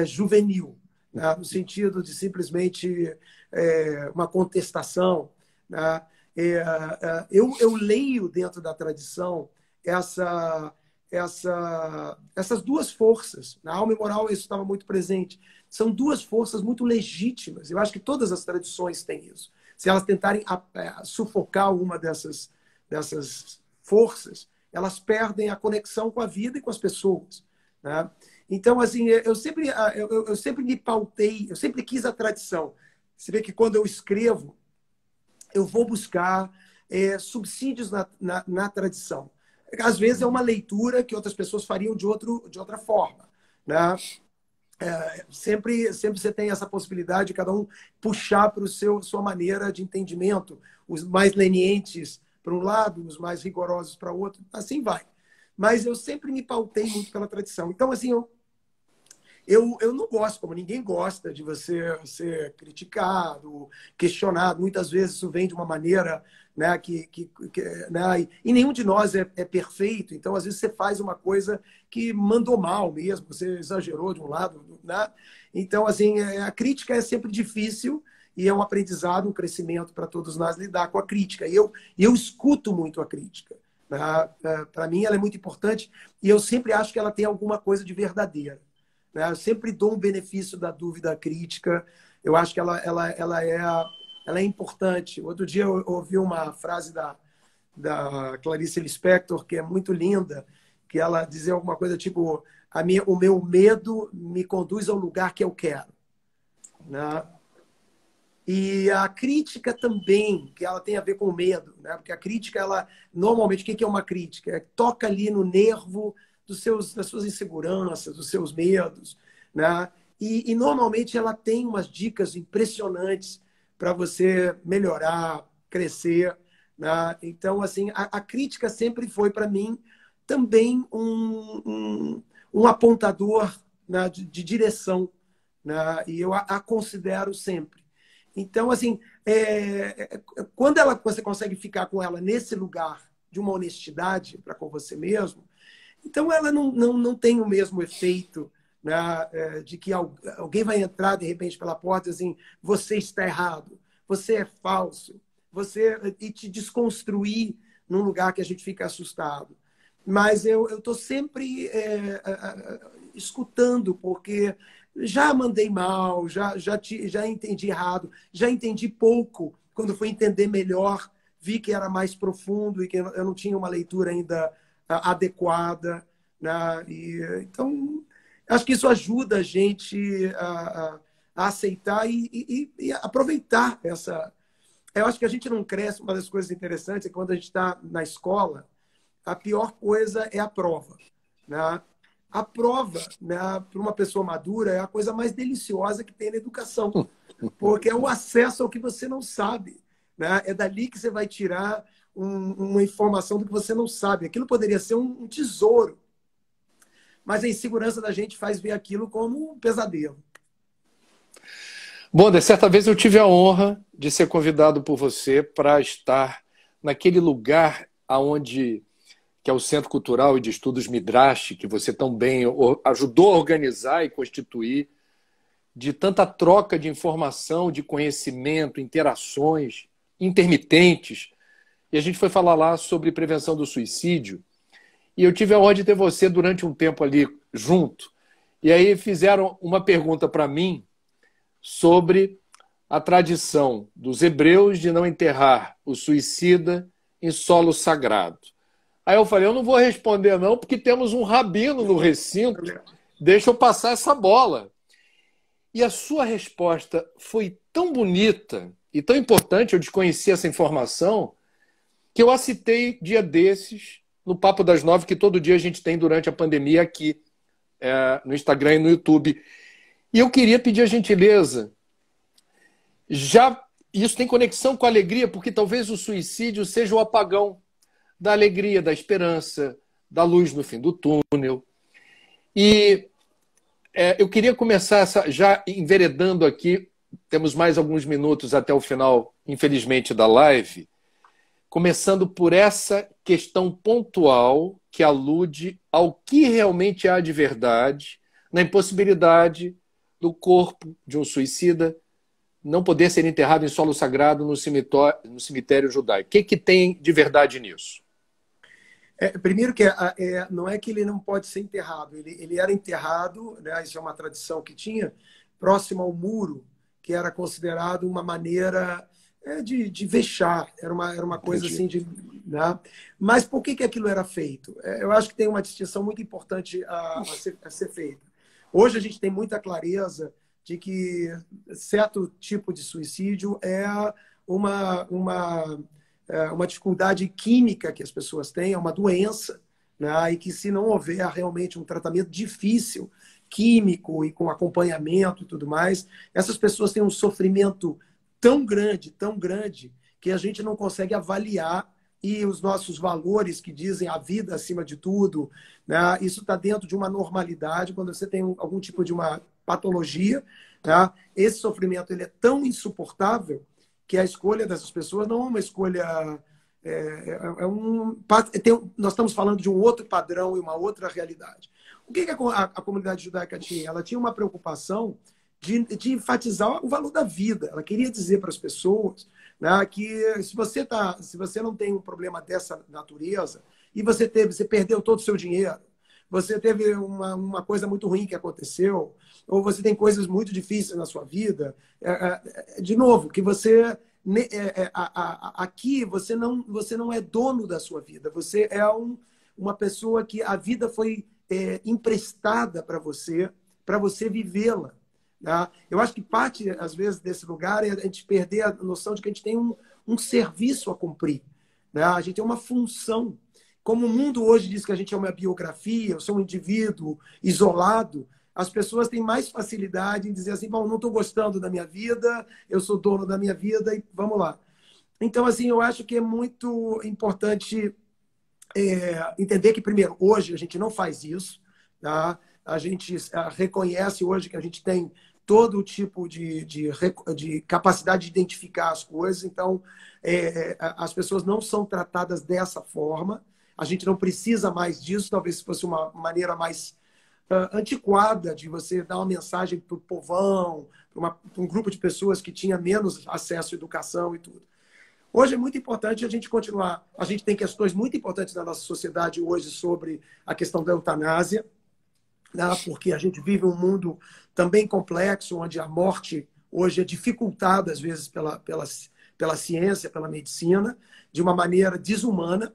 juvenil, né? No sentido de simplesmente uma contestação. Né? Eu leio dentro da tradição essas duas forças. Na alma e moral, isso estava muito presente. São duas forças muito legítimas. Eu acho que todas as tradições têm isso. Se elas tentarem sufocar uma dessas forças, elas perdem a conexão com a vida e com as pessoas. Né? Então, assim, eu sempre me pautei, eu sempre quis a tradição. Você vê que quando eu escrevo, eu vou buscar subsídios na tradição. Às vezes é uma leitura que outras pessoas fariam de outra forma. Né? Sempre você tem essa possibilidade de cada um puxar para sua maneira de entendimento, os mais lenientes para um lado, os mais rigorosos para o outro, assim vai. Mas eu sempre me pautei muito pela tradição. Então, assim, eu não gosto, como ninguém gosta, de você ser criticado, questionado. Muitas vezes isso vem de uma maneira, né, né, e nenhum de nós é perfeito. Então, às vezes, você faz uma coisa que mandou mal mesmo, você exagerou de um lado. Né? Então, assim, a crítica é sempre difícil e é um aprendizado, um crescimento para todos nós lidar com a crítica. E eu escuto muito a crítica. Né? Para mim, ela é muito importante e eu sempre acho que ela tem alguma coisa de verdadeira. Eu sempre dou um benefício da dúvida crítica. Eu acho que ela é importante. Outro dia eu ouvi uma frase da Clarice Lispector, que é muito linda, que ela dizia alguma coisa tipo: o meu medo me conduz ao lugar que eu quero. Né? E a crítica também, que ela tem a ver com o medo. Né? Porque a crítica, normalmente, o que é uma crítica? Toca ali no nervo das suas inseguranças, dos seus medos, né? E normalmente ela tem umas dicas impressionantes para você melhorar, crescer, né? Então, assim, a crítica sempre foi para mim também um apontador, né, de direção, né? E eu a considero sempre. Então, assim, quando você consegue ficar com ela nesse lugar de uma honestidade para com você mesmo, então, ela não tem o mesmo efeito, né, de que alguém vai entrar, de repente, pela porta e assim: você está errado, você é falso, e te desconstruir num lugar que a gente fica assustado. Mas eu estou sempre escutando, porque já mandei mal, já entendi errado, já entendi pouco. Quando fui entender melhor, vi que era mais profundo e que eu não tinha uma leitura ainda adequada, né? Então, acho que isso ajuda a gente a aceitar e aproveitar essa. Eu acho que a gente não cresce. Uma das coisas interessantes é que quando a gente está na escola, a pior coisa é a prova, né? A prova, né, para uma pessoa madura, é a coisa mais deliciosa que tem na educação, porque é o acesso ao que você não sabe, né? É dali que você vai tirar uma informação do que você não sabe. Aquilo poderia ser um tesouro, mas a insegurança da gente faz ver aquilo como um pesadelo. Bonda, certa vez eu tive a honra de ser convidado por você para estar naquele lugar aonde que é o Centro Cultural e de Estudos Midrash, que você tão bem ajudou a organizar e constituir, de tanta troca de informação, de conhecimento, interações intermitentes. E a gente foi falar lá sobre prevenção do suicídio. E eu tive a honra de ter você durante um tempo ali junto. E aí fizeram uma pergunta para mim sobre a tradição dos hebreus de não enterrar o suicida em solo sagrado. Aí eu falei, eu não vou responder não, porque temos um rabino no recinto, deixa eu passar essa bola. E a sua resposta foi tão bonita e tão importante, eu desconhecia essa informação, que eu a citei dia desses, no Papo das 9, que todo dia a gente tem durante a pandemia aqui, no Instagram e no YouTube. E eu queria pedir a gentileza, isso tem conexão com a alegria, porque talvez o suicídio seja o apagão da alegria, da esperança, da luz no fim do túnel. E eu queria começar já enveredando aqui, temos mais alguns minutos até o final, infelizmente, da live, começando por essa questão pontual que alude ao que realmente há de verdade na impossibilidade do corpo de um suicida não poder ser enterrado em solo sagrado no cemitério judaico. O que tem de verdade nisso? Primeiro que não é que ele não pode ser enterrado, ele era enterrado, né, isso é uma tradição que tinha, próximo ao muro, que era considerado uma maneira de vexar, era uma coisa assim de... Né? Mas por que aquilo era feito? Eu acho que tem uma distinção muito importante a ser feita. Hoje a gente tem muita clareza de que certo tipo de suicídio é uma dificuldade química que as pessoas têm, é uma doença, né? E que se não houver realmente um tratamento difícil, químico e com acompanhamento e tudo mais, essas pessoas têm um sofrimento tão grande, que a gente não consegue avaliar, e os nossos valores que dizem a vida acima de tudo, né? Isso está dentro de uma normalidade. Quando você tem algum tipo de uma patologia, né? Esse sofrimento ele é tão insuportável que a escolha dessas pessoas não é uma escolha... nós estamos falando de um outro padrão e uma outra realidade. O que a comunidade judaica tinha? Ela tinha uma preocupação de enfatizar o valor da vida. Ela queria dizer para as pessoas, né, que se você não tem um problema dessa natureza e você perdeu todo o seu dinheiro, você teve uma coisa muito ruim que aconteceu, ou você tem coisas muito difíceis na sua vida, de novo, que você... aqui você não é dono da sua vida, você é uma pessoa que a vida foi emprestada para você vivê-la. Tá? Eu acho que parte, às vezes, desse lugar é a gente perder a noção de que a gente tem um serviço a cumprir. Né? A gente tem uma função. Como o mundo hoje diz que a gente é uma biografia, eu sou um indivíduo isolado, as pessoas têm mais facilidade em dizer assim, bom, não estou gostando da minha vida, eu sou dono da minha vida e vamos lá. Então, assim, eu acho que é muito importante entender que, primeiro, hoje a gente não faz isso, tá? A gente reconhece hoje que a gente tem todo tipo de capacidade de identificar as coisas, então as pessoas não são tratadas dessa forma, a gente não precisa mais disso, talvez se fosse uma maneira mais antiquada de você dar uma mensagem para o povão, para um grupo de pessoas que tinha menos acesso à educação e tudo. Hoje é muito importante a gente continuar. A gente tem questões muito importantes na nossa sociedade hoje sobre a questão da eutanásia, né? Porque a gente vive um mundo também complexo, onde a morte hoje é dificultada, às vezes, pela ciência, pela medicina, de uma maneira desumana.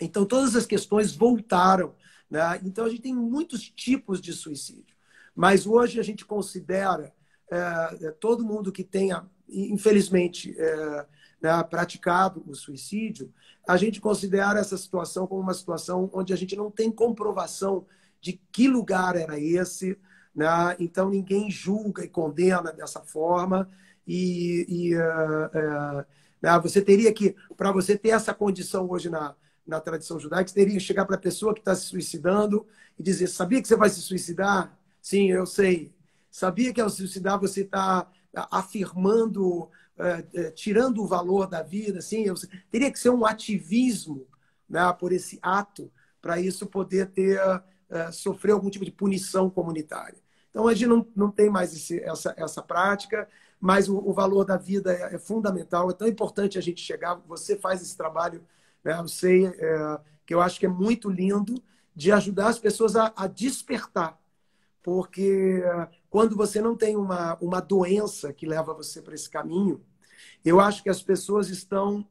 Então, todas as questões voltaram, né? Então, a gente tem muitos tipos de suicídio. Mas hoje a gente considera todo mundo que tenha, infelizmente, né, praticado o suicídio, a gente considera essa situação como uma situação onde a gente não tem comprovação de que lugar era esse, né? Então, ninguém julga e condena dessa forma. Né, você teria que, para você ter essa condição hoje na tradição judaica, você teria que chegar para a pessoa que está se suicidando e dizer: sabia que você vai se suicidar? Sim, eu sei. Sabia que ao se suicidar você está afirmando, tirando o valor da vida? Sim, eu sei. Teria que ser um ativismo, né, por esse ato, para isso poder sofrer algum tipo de punição comunitária. Então, a gente não tem mais essa prática, mas o valor da vida é fundamental. É tão importante a gente chegar. Você faz esse trabalho, né, eu sei, que eu acho que é muito lindo, de ajudar as pessoas a despertar. Porque quando você não tem uma doença que leva você para esse caminho, eu acho que as pessoas estão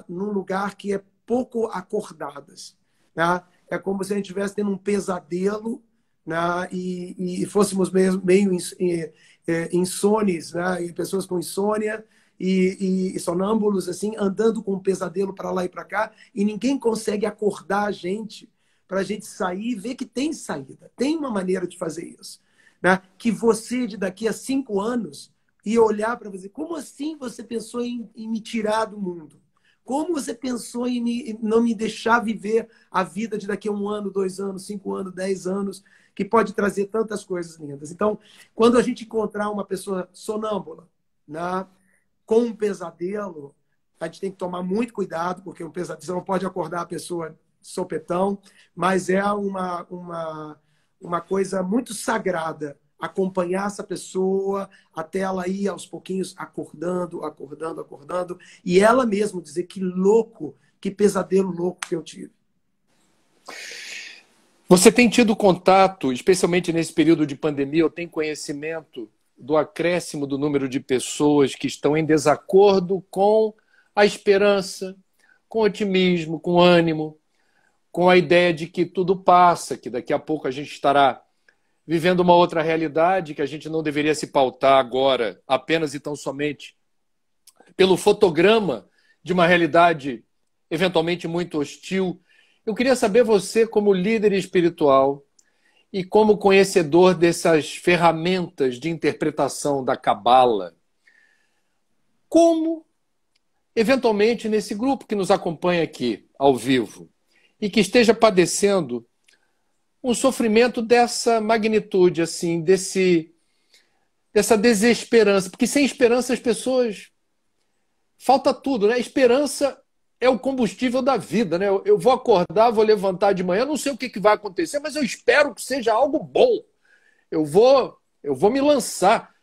num lugar que é pouco acordadas. Né? É como se a gente estivesse tendo um pesadelo, né? E fôssemos meio insones, né? E pessoas com insônia e sonâmbulos, assim, andando com um pesadelo para lá e para cá, e ninguém consegue acordar a gente para a gente sair e ver que tem saída. Tem uma maneira de fazer isso. Né? Que você, de daqui a 5 anos, ia olhar para você: como assim você pensou em me tirar do mundo? Como você pensou em não me deixar viver a vida de daqui a 1 ano, 2 anos, 5 anos, 10 anos, que pode trazer tantas coisas lindas? Então, quando a gente encontrar uma pessoa sonâmbula, né, com um pesadelo, a gente tem que tomar muito cuidado, porque um pesadelo, você não pode acordar a pessoa sopetão, mas é uma coisa muito sagrada acompanhar essa pessoa até ela ir aos pouquinhos acordando, e ela mesma dizer: que louco, que pesadelo louco que eu tive. Você tem tido contato, especialmente nesse período de pandemia, ou tem conhecimento do acréscimo do número de pessoas que estão em desacordo com a esperança, com otimismo, com ânimo, com a ideia de que tudo passa, que daqui a pouco a gente estará vivendo uma outra realidade, que a gente não deveria se pautar agora apenas e tão somente pelo fotograma de uma realidade eventualmente muito hostil. Eu queria saber, você, como líder espiritual e como conhecedor dessas ferramentas de interpretação da Cabala, como, eventualmente, nesse grupo que nos acompanha aqui, ao vivo, e que esteja padecendo um sofrimento dessa magnitude, assim, dessa desesperança. Porque sem esperança as pessoas... Falta tudo, né? Esperança é o combustível da vida, né? Eu vou acordar, vou levantar de manhã, não sei o que vai acontecer, mas eu espero que seja algo bom. Eu vou me lançar.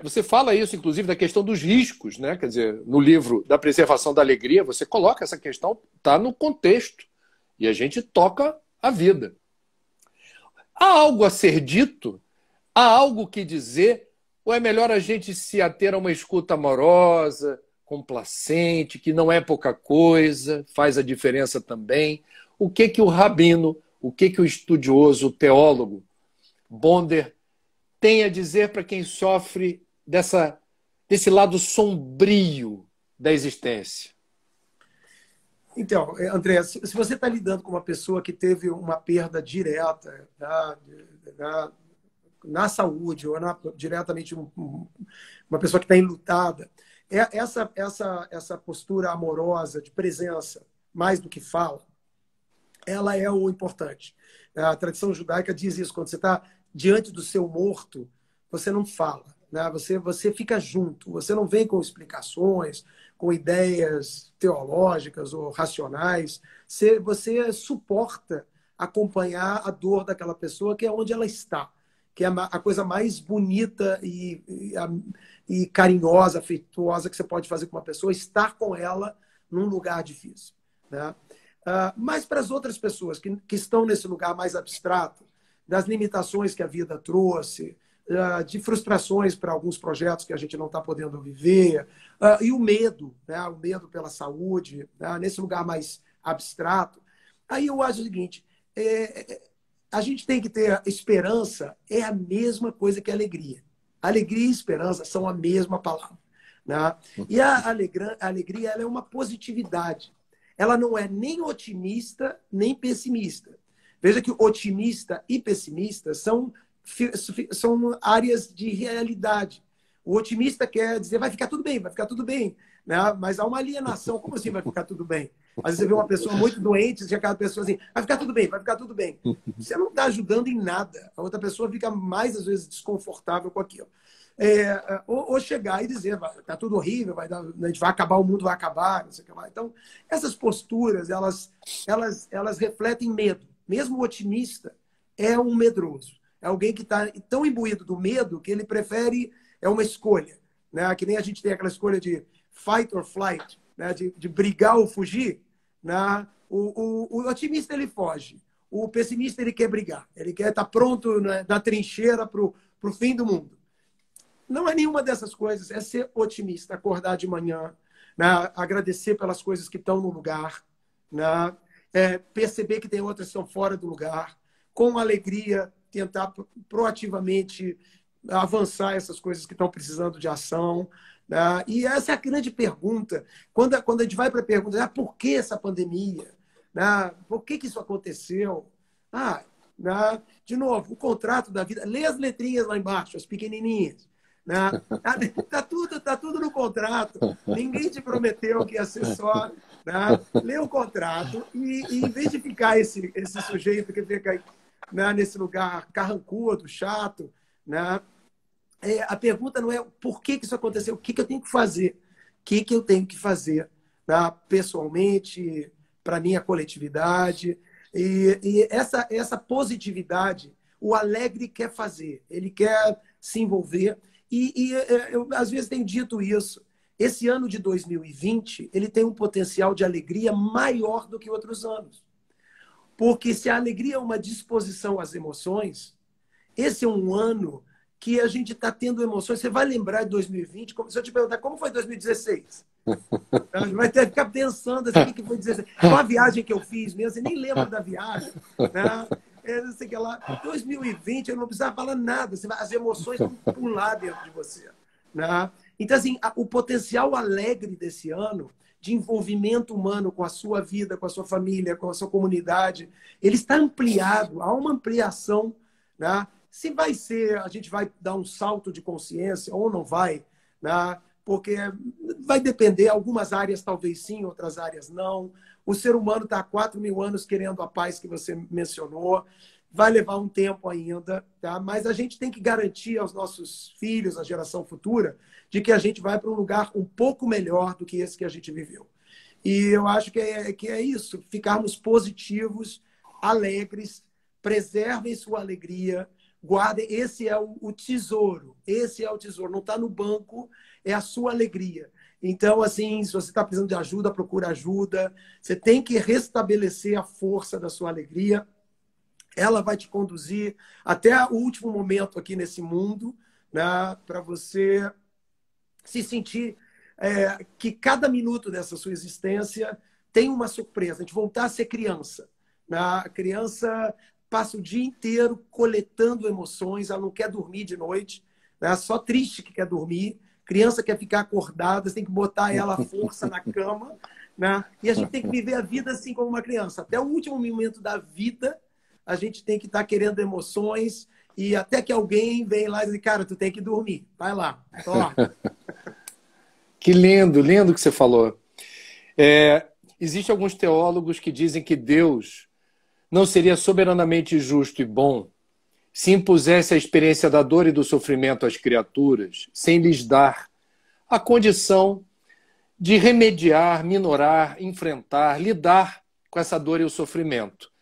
Você fala isso, inclusive, da questão dos riscos, né? Quer dizer, no livro da Preservação da Alegria, você coloca essa questão, está no contexto, e a gente toca a vida. Há algo a ser dito? Há algo que dizer? Ou é melhor a gente se ater a uma escuta amorosa, complacente, que não é pouca coisa, faz a diferença também? O que o rabino, o que o estudioso, o teólogo Bonder tem a dizer para quem sofre desse lado sombrio da existência? Então, André, se você está lidando com uma pessoa que teve uma perda direta na saúde, ou diretamente uma pessoa que está enlutada, essa postura amorosa, de presença, mais do que fala, ela é o importante. A tradição judaica diz isso: quando você está diante do seu morto, você não fala, né? Você fica junto, você não vem com explicações, com ideias teológicas ou racionais, você suporta acompanhar a dor daquela pessoa, que é onde ela está, que é a coisa mais bonita e carinhosa, afetuosa que você pode fazer com uma pessoa, estar com ela num lugar difícil, né? Mas para as outras pessoas que estão nesse lugar mais abstrato, das limitações que a vida trouxe, de frustrações para alguns projetos que a gente não está podendo viver, e o medo, né? O medo pela saúde, né? Nesse lugar mais abstrato. Aí eu acho o seguinte, a gente tem que ter esperança, é a mesma coisa que alegria. Alegria e esperança são a mesma palavra. Né? E a alegria ela é uma positividade. Ela não é nem otimista, nem pessimista. Veja que otimista e pessimista são áreas de realidade. O otimista quer dizer, vai ficar tudo bem, vai ficar tudo bem. Né? Mas há uma alienação. Como assim vai ficar tudo bem? Às vezes você vê uma pessoa muito doente, e aquela pessoa assim, vai ficar tudo bem, vai ficar tudo bem. Você não está ajudando em nada. A outra pessoa fica mais, às vezes, desconfortável com aquilo. Ou chegar e dizer, está tudo horrível, a gente vai acabar, o mundo vai acabar, não sei o que lá. Então, essas posturas, elas refletem medo. Mesmo o otimista é um medroso. É alguém que está tão imbuído do medo que ele prefere, é uma escolha. Né? Que nem a gente tem aquela escolha de fight or flight, né? de brigar ou fugir. Né? O otimista, ele foge. O pessimista, ele quer brigar. Ele quer estar pronto, né, na trincheira para o fim do mundo. Não é nenhuma dessas coisas. É ser otimista, acordar de manhã, né? Agradecer pelas coisas que estão no lugar, né? Perceber que tem outras que estão fora do lugar, com alegria, tentar proativamente avançar essas coisas que estão precisando de ação. Né? E essa é a grande pergunta. Quando a gente vai para a pergunta, por que essa pandemia? Né? Por que isso aconteceu? Né? De novo, o contrato da vida. Lê as letrinhas lá embaixo, as pequenininhas. Né? Tá tudo no contrato. Ninguém te prometeu que ia ser só. Né? Lê o contrato e em vez de ficar esse sujeito que fica, né, nesse lugar carrancudo, chato, né? A pergunta não é por que isso aconteceu, o que eu tenho que fazer, o que eu tenho que fazer, né, pessoalmente, para a minha coletividade. E essa positividade, o alegre quer fazer, ele quer se envolver. Eu, às vezes, tenho dito isso. Esse ano de 2020, ele tem um potencial de alegria maior do que outros anos. Porque se a alegria é uma disposição às emoções, esse é um ano que a gente está tendo emoções. Você vai lembrar de 2020, se eu te perguntar como foi 2016? Vai ter que ficar pensando assim, o que foi 2016? Qual a viagem que eu fiz mesmo? Você nem lembra da viagem. Né? Não sei o que lá. 2020, eu não precisava falar nada. As emoções vão pular dentro de você. Né? Então, assim, o potencial alegre desse ano, de envolvimento humano com a sua vida, com a sua família, com a sua comunidade, ele está ampliado. Há uma ampliação. Né? Se vai ser, a gente vai dar um salto de consciência ou não vai, né? Porque vai depender, algumas áreas talvez sim, outras áreas não. O ser humano está há 4.000 anos querendo a paz que você mencionou. Vai levar um tempo ainda, tá? Mas a gente tem que garantir aos nossos filhos, à geração futura, de que a gente vai para um lugar um pouco melhor do que esse que a gente viveu. E eu acho que é isso, ficarmos positivos, alegres, preservem sua alegria, guardem, esse é o tesouro, esse é o tesouro, não está no banco, é a sua alegria. Então, assim, se você está precisando de ajuda, procura ajuda, você tem que restabelecer a força da sua alegria, ela vai te conduzir até o último momento aqui nesse mundo, né, para você se sentir que cada minuto dessa sua existência tem uma surpresa, a gente voltar a ser criança. Né? A criança passa o dia inteiro coletando emoções, ela não quer dormir de noite, né? Só triste que quer dormir, criança quer ficar acordada, você tem que botar ela à força na cama, né? E a gente tem que viver a vida assim como uma criança. Até o último momento da vida, a gente tem que estar querendo emoções e até que alguém vem lá e diz, cara, tu tem que dormir, vai lá, acorda. Que lindo, lindo que você falou. Existem alguns teólogos que dizem que Deus não seria soberanamente justo e bom se impusesse a experiência da dor e do sofrimento às criaturas, sem lhes dar a condição de remediar, minorar, enfrentar, lidar com essa dor e o sofrimento.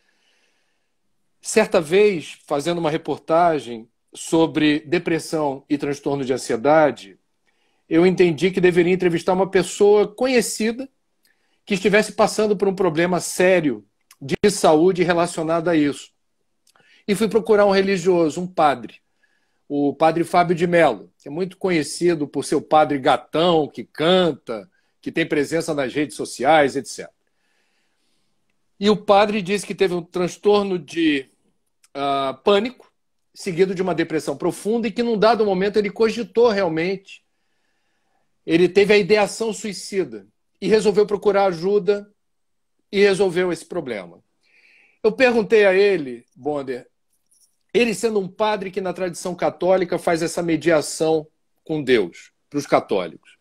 Certa vez, fazendo uma reportagem sobre depressão e transtorno de ansiedade, eu entendi que deveria entrevistar uma pessoa conhecida que estivesse passando por um problema sério de saúde relacionado a isso. E fui procurar um religioso, um padre. o padre Fábio de Mello, que é muito conhecido por ser o padre gatão, que canta, que tem presença nas redes sociais, etc. E o padre disse que teve um transtorno de pânico, seguido de uma depressão profunda, e que num dado momento ele cogitou realmente, ele teve a ideação suicida e resolveu procurar ajuda e resolveu esse problema. Eu perguntei a ele, Bonder, ele sendo um padre que na tradição católica faz essa mediação com Deus, para os católicos.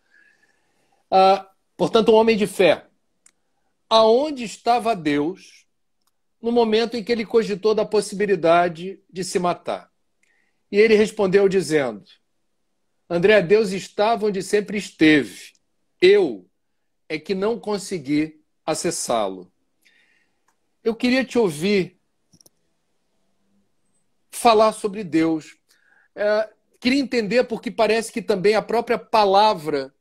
Portanto, um homem de fé. Aonde estava Deus no momento em que ele cogitou da possibilidade de se matar? E ele respondeu dizendo, André, Deus estava onde sempre esteve. Eu é que não consegui acessá-lo. Eu queria te ouvir falar sobre Deus. Queria entender porque parece que também a própria palavra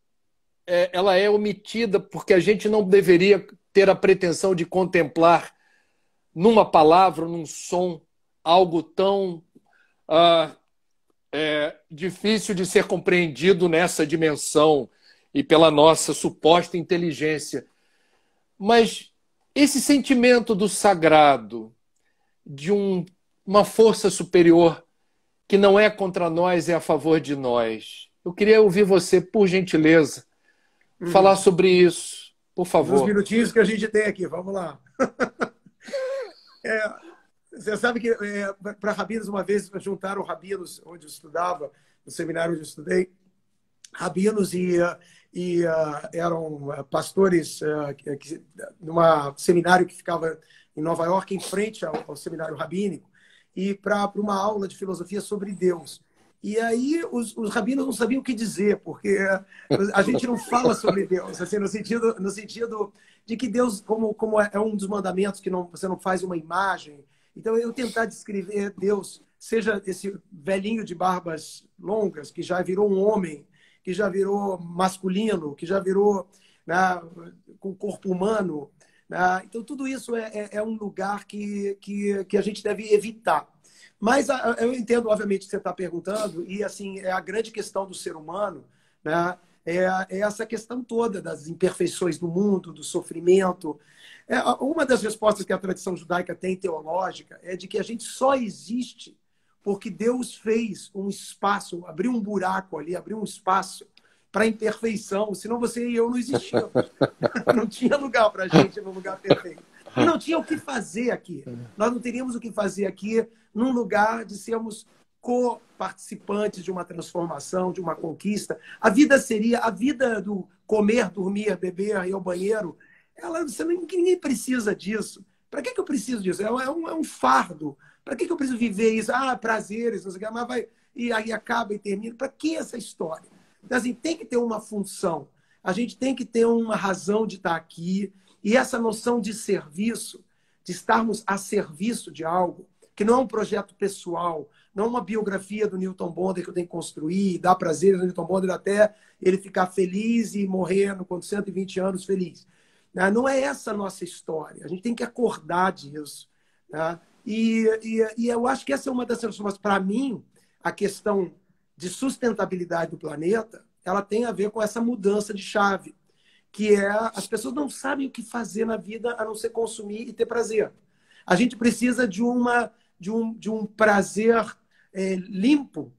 ela é omitida, porque a gente não deveria ter a pretensão de contemplar numa palavra, num som, algo tão difícil de ser compreendido nessa dimensão e pela nossa suposta inteligência. Mas esse sentimento do sagrado, de uma força superior que não é contra nós, é a favor de nós. Eu queria ouvir você, por gentileza, falar sobre isso, por favor. Nos minutinhos que a gente tem aqui, vamos lá. Você sabe que para rabinos, uma vez juntaram rabinos onde eu estudava, no seminário onde eu estudei, rabinos e eram pastores num seminário que ficava em Nova York, em frente ao seminário rabínico, e para uma aula de filosofia sobre Deus. E aí os rabinos não sabiam o que dizer, porque a gente não fala sobre Deus, assim, no sentido de que Deus, como é um dos mandamentos, que você não faz uma imagem. Então, eu tentar descrever Deus, seja esse velhinho de barbas longas, que já virou um homem, que já virou masculino, que já virou, né, com corpo humano. Né? Então, tudo isso é um lugar que a gente deve evitar. Mas eu entendo, obviamente, o que você está perguntando, e assim, é a grande questão do ser humano, né? É essa questão toda das imperfeições do mundo, do sofrimento. Uma das respostas que a tradição judaica tem, teológica, é de que a gente só existe porque Deus fez um espaço, abriu um buraco ali, abriu um espaço para a imperfeição, senão você e eu não existíamos. Não tinha lugar para a gente no lugar perfeito. E não tinha o que fazer aqui. Nós não teríamos o que fazer aqui num lugar de sermos co-participantes de uma transformação, de uma conquista. A vida do comer, dormir, beber, ir ao banheiro, ninguém precisa disso. Para que eu preciso disso? É um fardo. Para que eu preciso viver isso? Prazeres, não sei o que, mas e aí acaba e termina. Para que essa história? Então, assim, tem que ter uma função. A gente tem que ter uma razão de estar aqui. E essa noção de serviço, de estarmos a serviço de algo, que não é um projeto pessoal, não é uma biografia do Newton Bonder que eu tenho que construir, dar prazer no Newton Bonder até ele ficar feliz e morrer com 120 anos feliz. Não é essa a nossa história. A gente tem que acordar disso. Né? E eu acho que essa é uma das transformações. Para mim, a questão de sustentabilidade do planeta, ela tem a ver com essa mudança de chave, que as pessoas não sabem o que fazer na vida a não ser consumir e ter prazer. A gente precisa de um prazer limpo,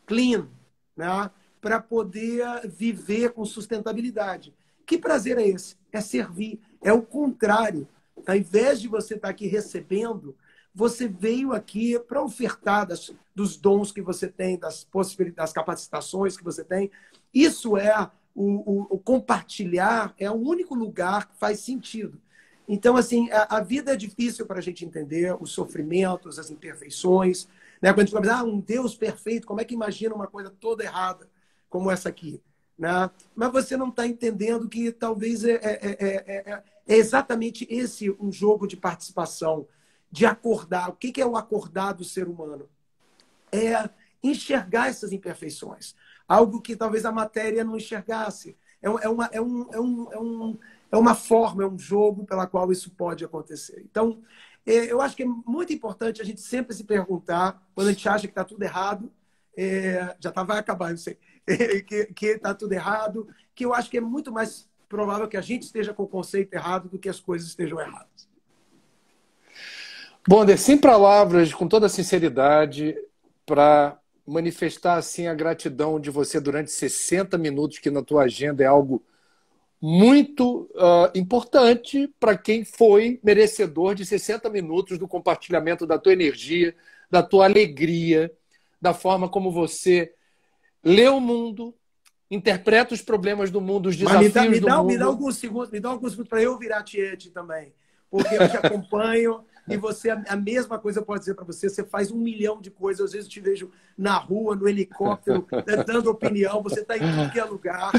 clean, né? Para poder viver com sustentabilidade. Que prazer é esse? É servir. É o contrário. Ao invés de você estar aqui recebendo, você veio aqui para ofertar dos dons que você tem, das possibilidades, das capacitações que você tem. Isso é o compartilhar, é o único lugar que faz sentido. Então, assim, a vida é difícil para a gente entender, os sofrimentos, as imperfeições. Né? Quando a gente fala, um Deus perfeito, como é que imagina uma coisa toda errada como essa aqui? Né? Mas você não está entendendo que talvez é exatamente esse um jogo de participação, de acordar. O que é o acordar do ser humano? É enxergar essas imperfeições. Algo que talvez a matéria não enxergasse. É uma forma, é um jogo pela qual isso pode acontecer. Então, eu acho que é muito importante a gente sempre se perguntar, quando a gente acha que está tudo errado, vai acabar, não sei, que está tudo errado, que eu acho que é muito mais provável que a gente esteja com o conceito errado do que as coisas estejam erradas. Bonder, sem palavras, com toda a sinceridade, para manifestar assim a gratidão de você durante 60 minutos, que na tua agenda é algo muito importante para quem foi merecedor de 60 minutos do compartilhamento da tua energia, da tua alegria, da forma como você lê o mundo, interpreta os problemas do mundo, os desafios do mundo. Me dá alguns segundos para eu virar tiete também, porque eu te acompanho e você, a mesma coisa eu posso dizer para você, você faz 1 milhão de coisas, às vezes eu te vejo na rua, no helicóptero, dando opinião, você está em tudo que é lugar,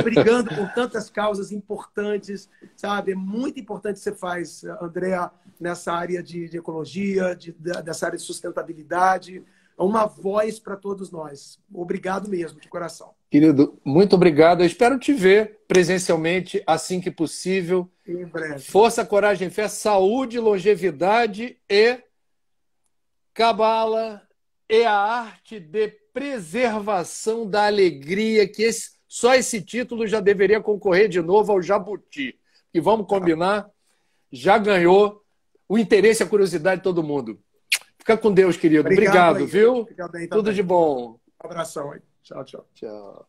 brigando por tantas causas importantes, sabe? É muito importante que você faz, André, nessa área de ecologia, dessa área de sustentabilidade, uma voz para todos nós. Obrigado mesmo, de coração. Querido, muito obrigado. Eu espero te ver presencialmente assim que possível. Em breve. Força, coragem, fé, saúde, longevidade e cabala e a arte de preservação da alegria, que só esse título já deveria concorrer de novo ao Jabuti. E vamos combinar, já ganhou o interesse e a curiosidade de todo mundo. Fica com Deus, querido. Obrigado, viu? Fica bem também. Tudo de bom. Um abração aí. Tchau, tchau. Tchau.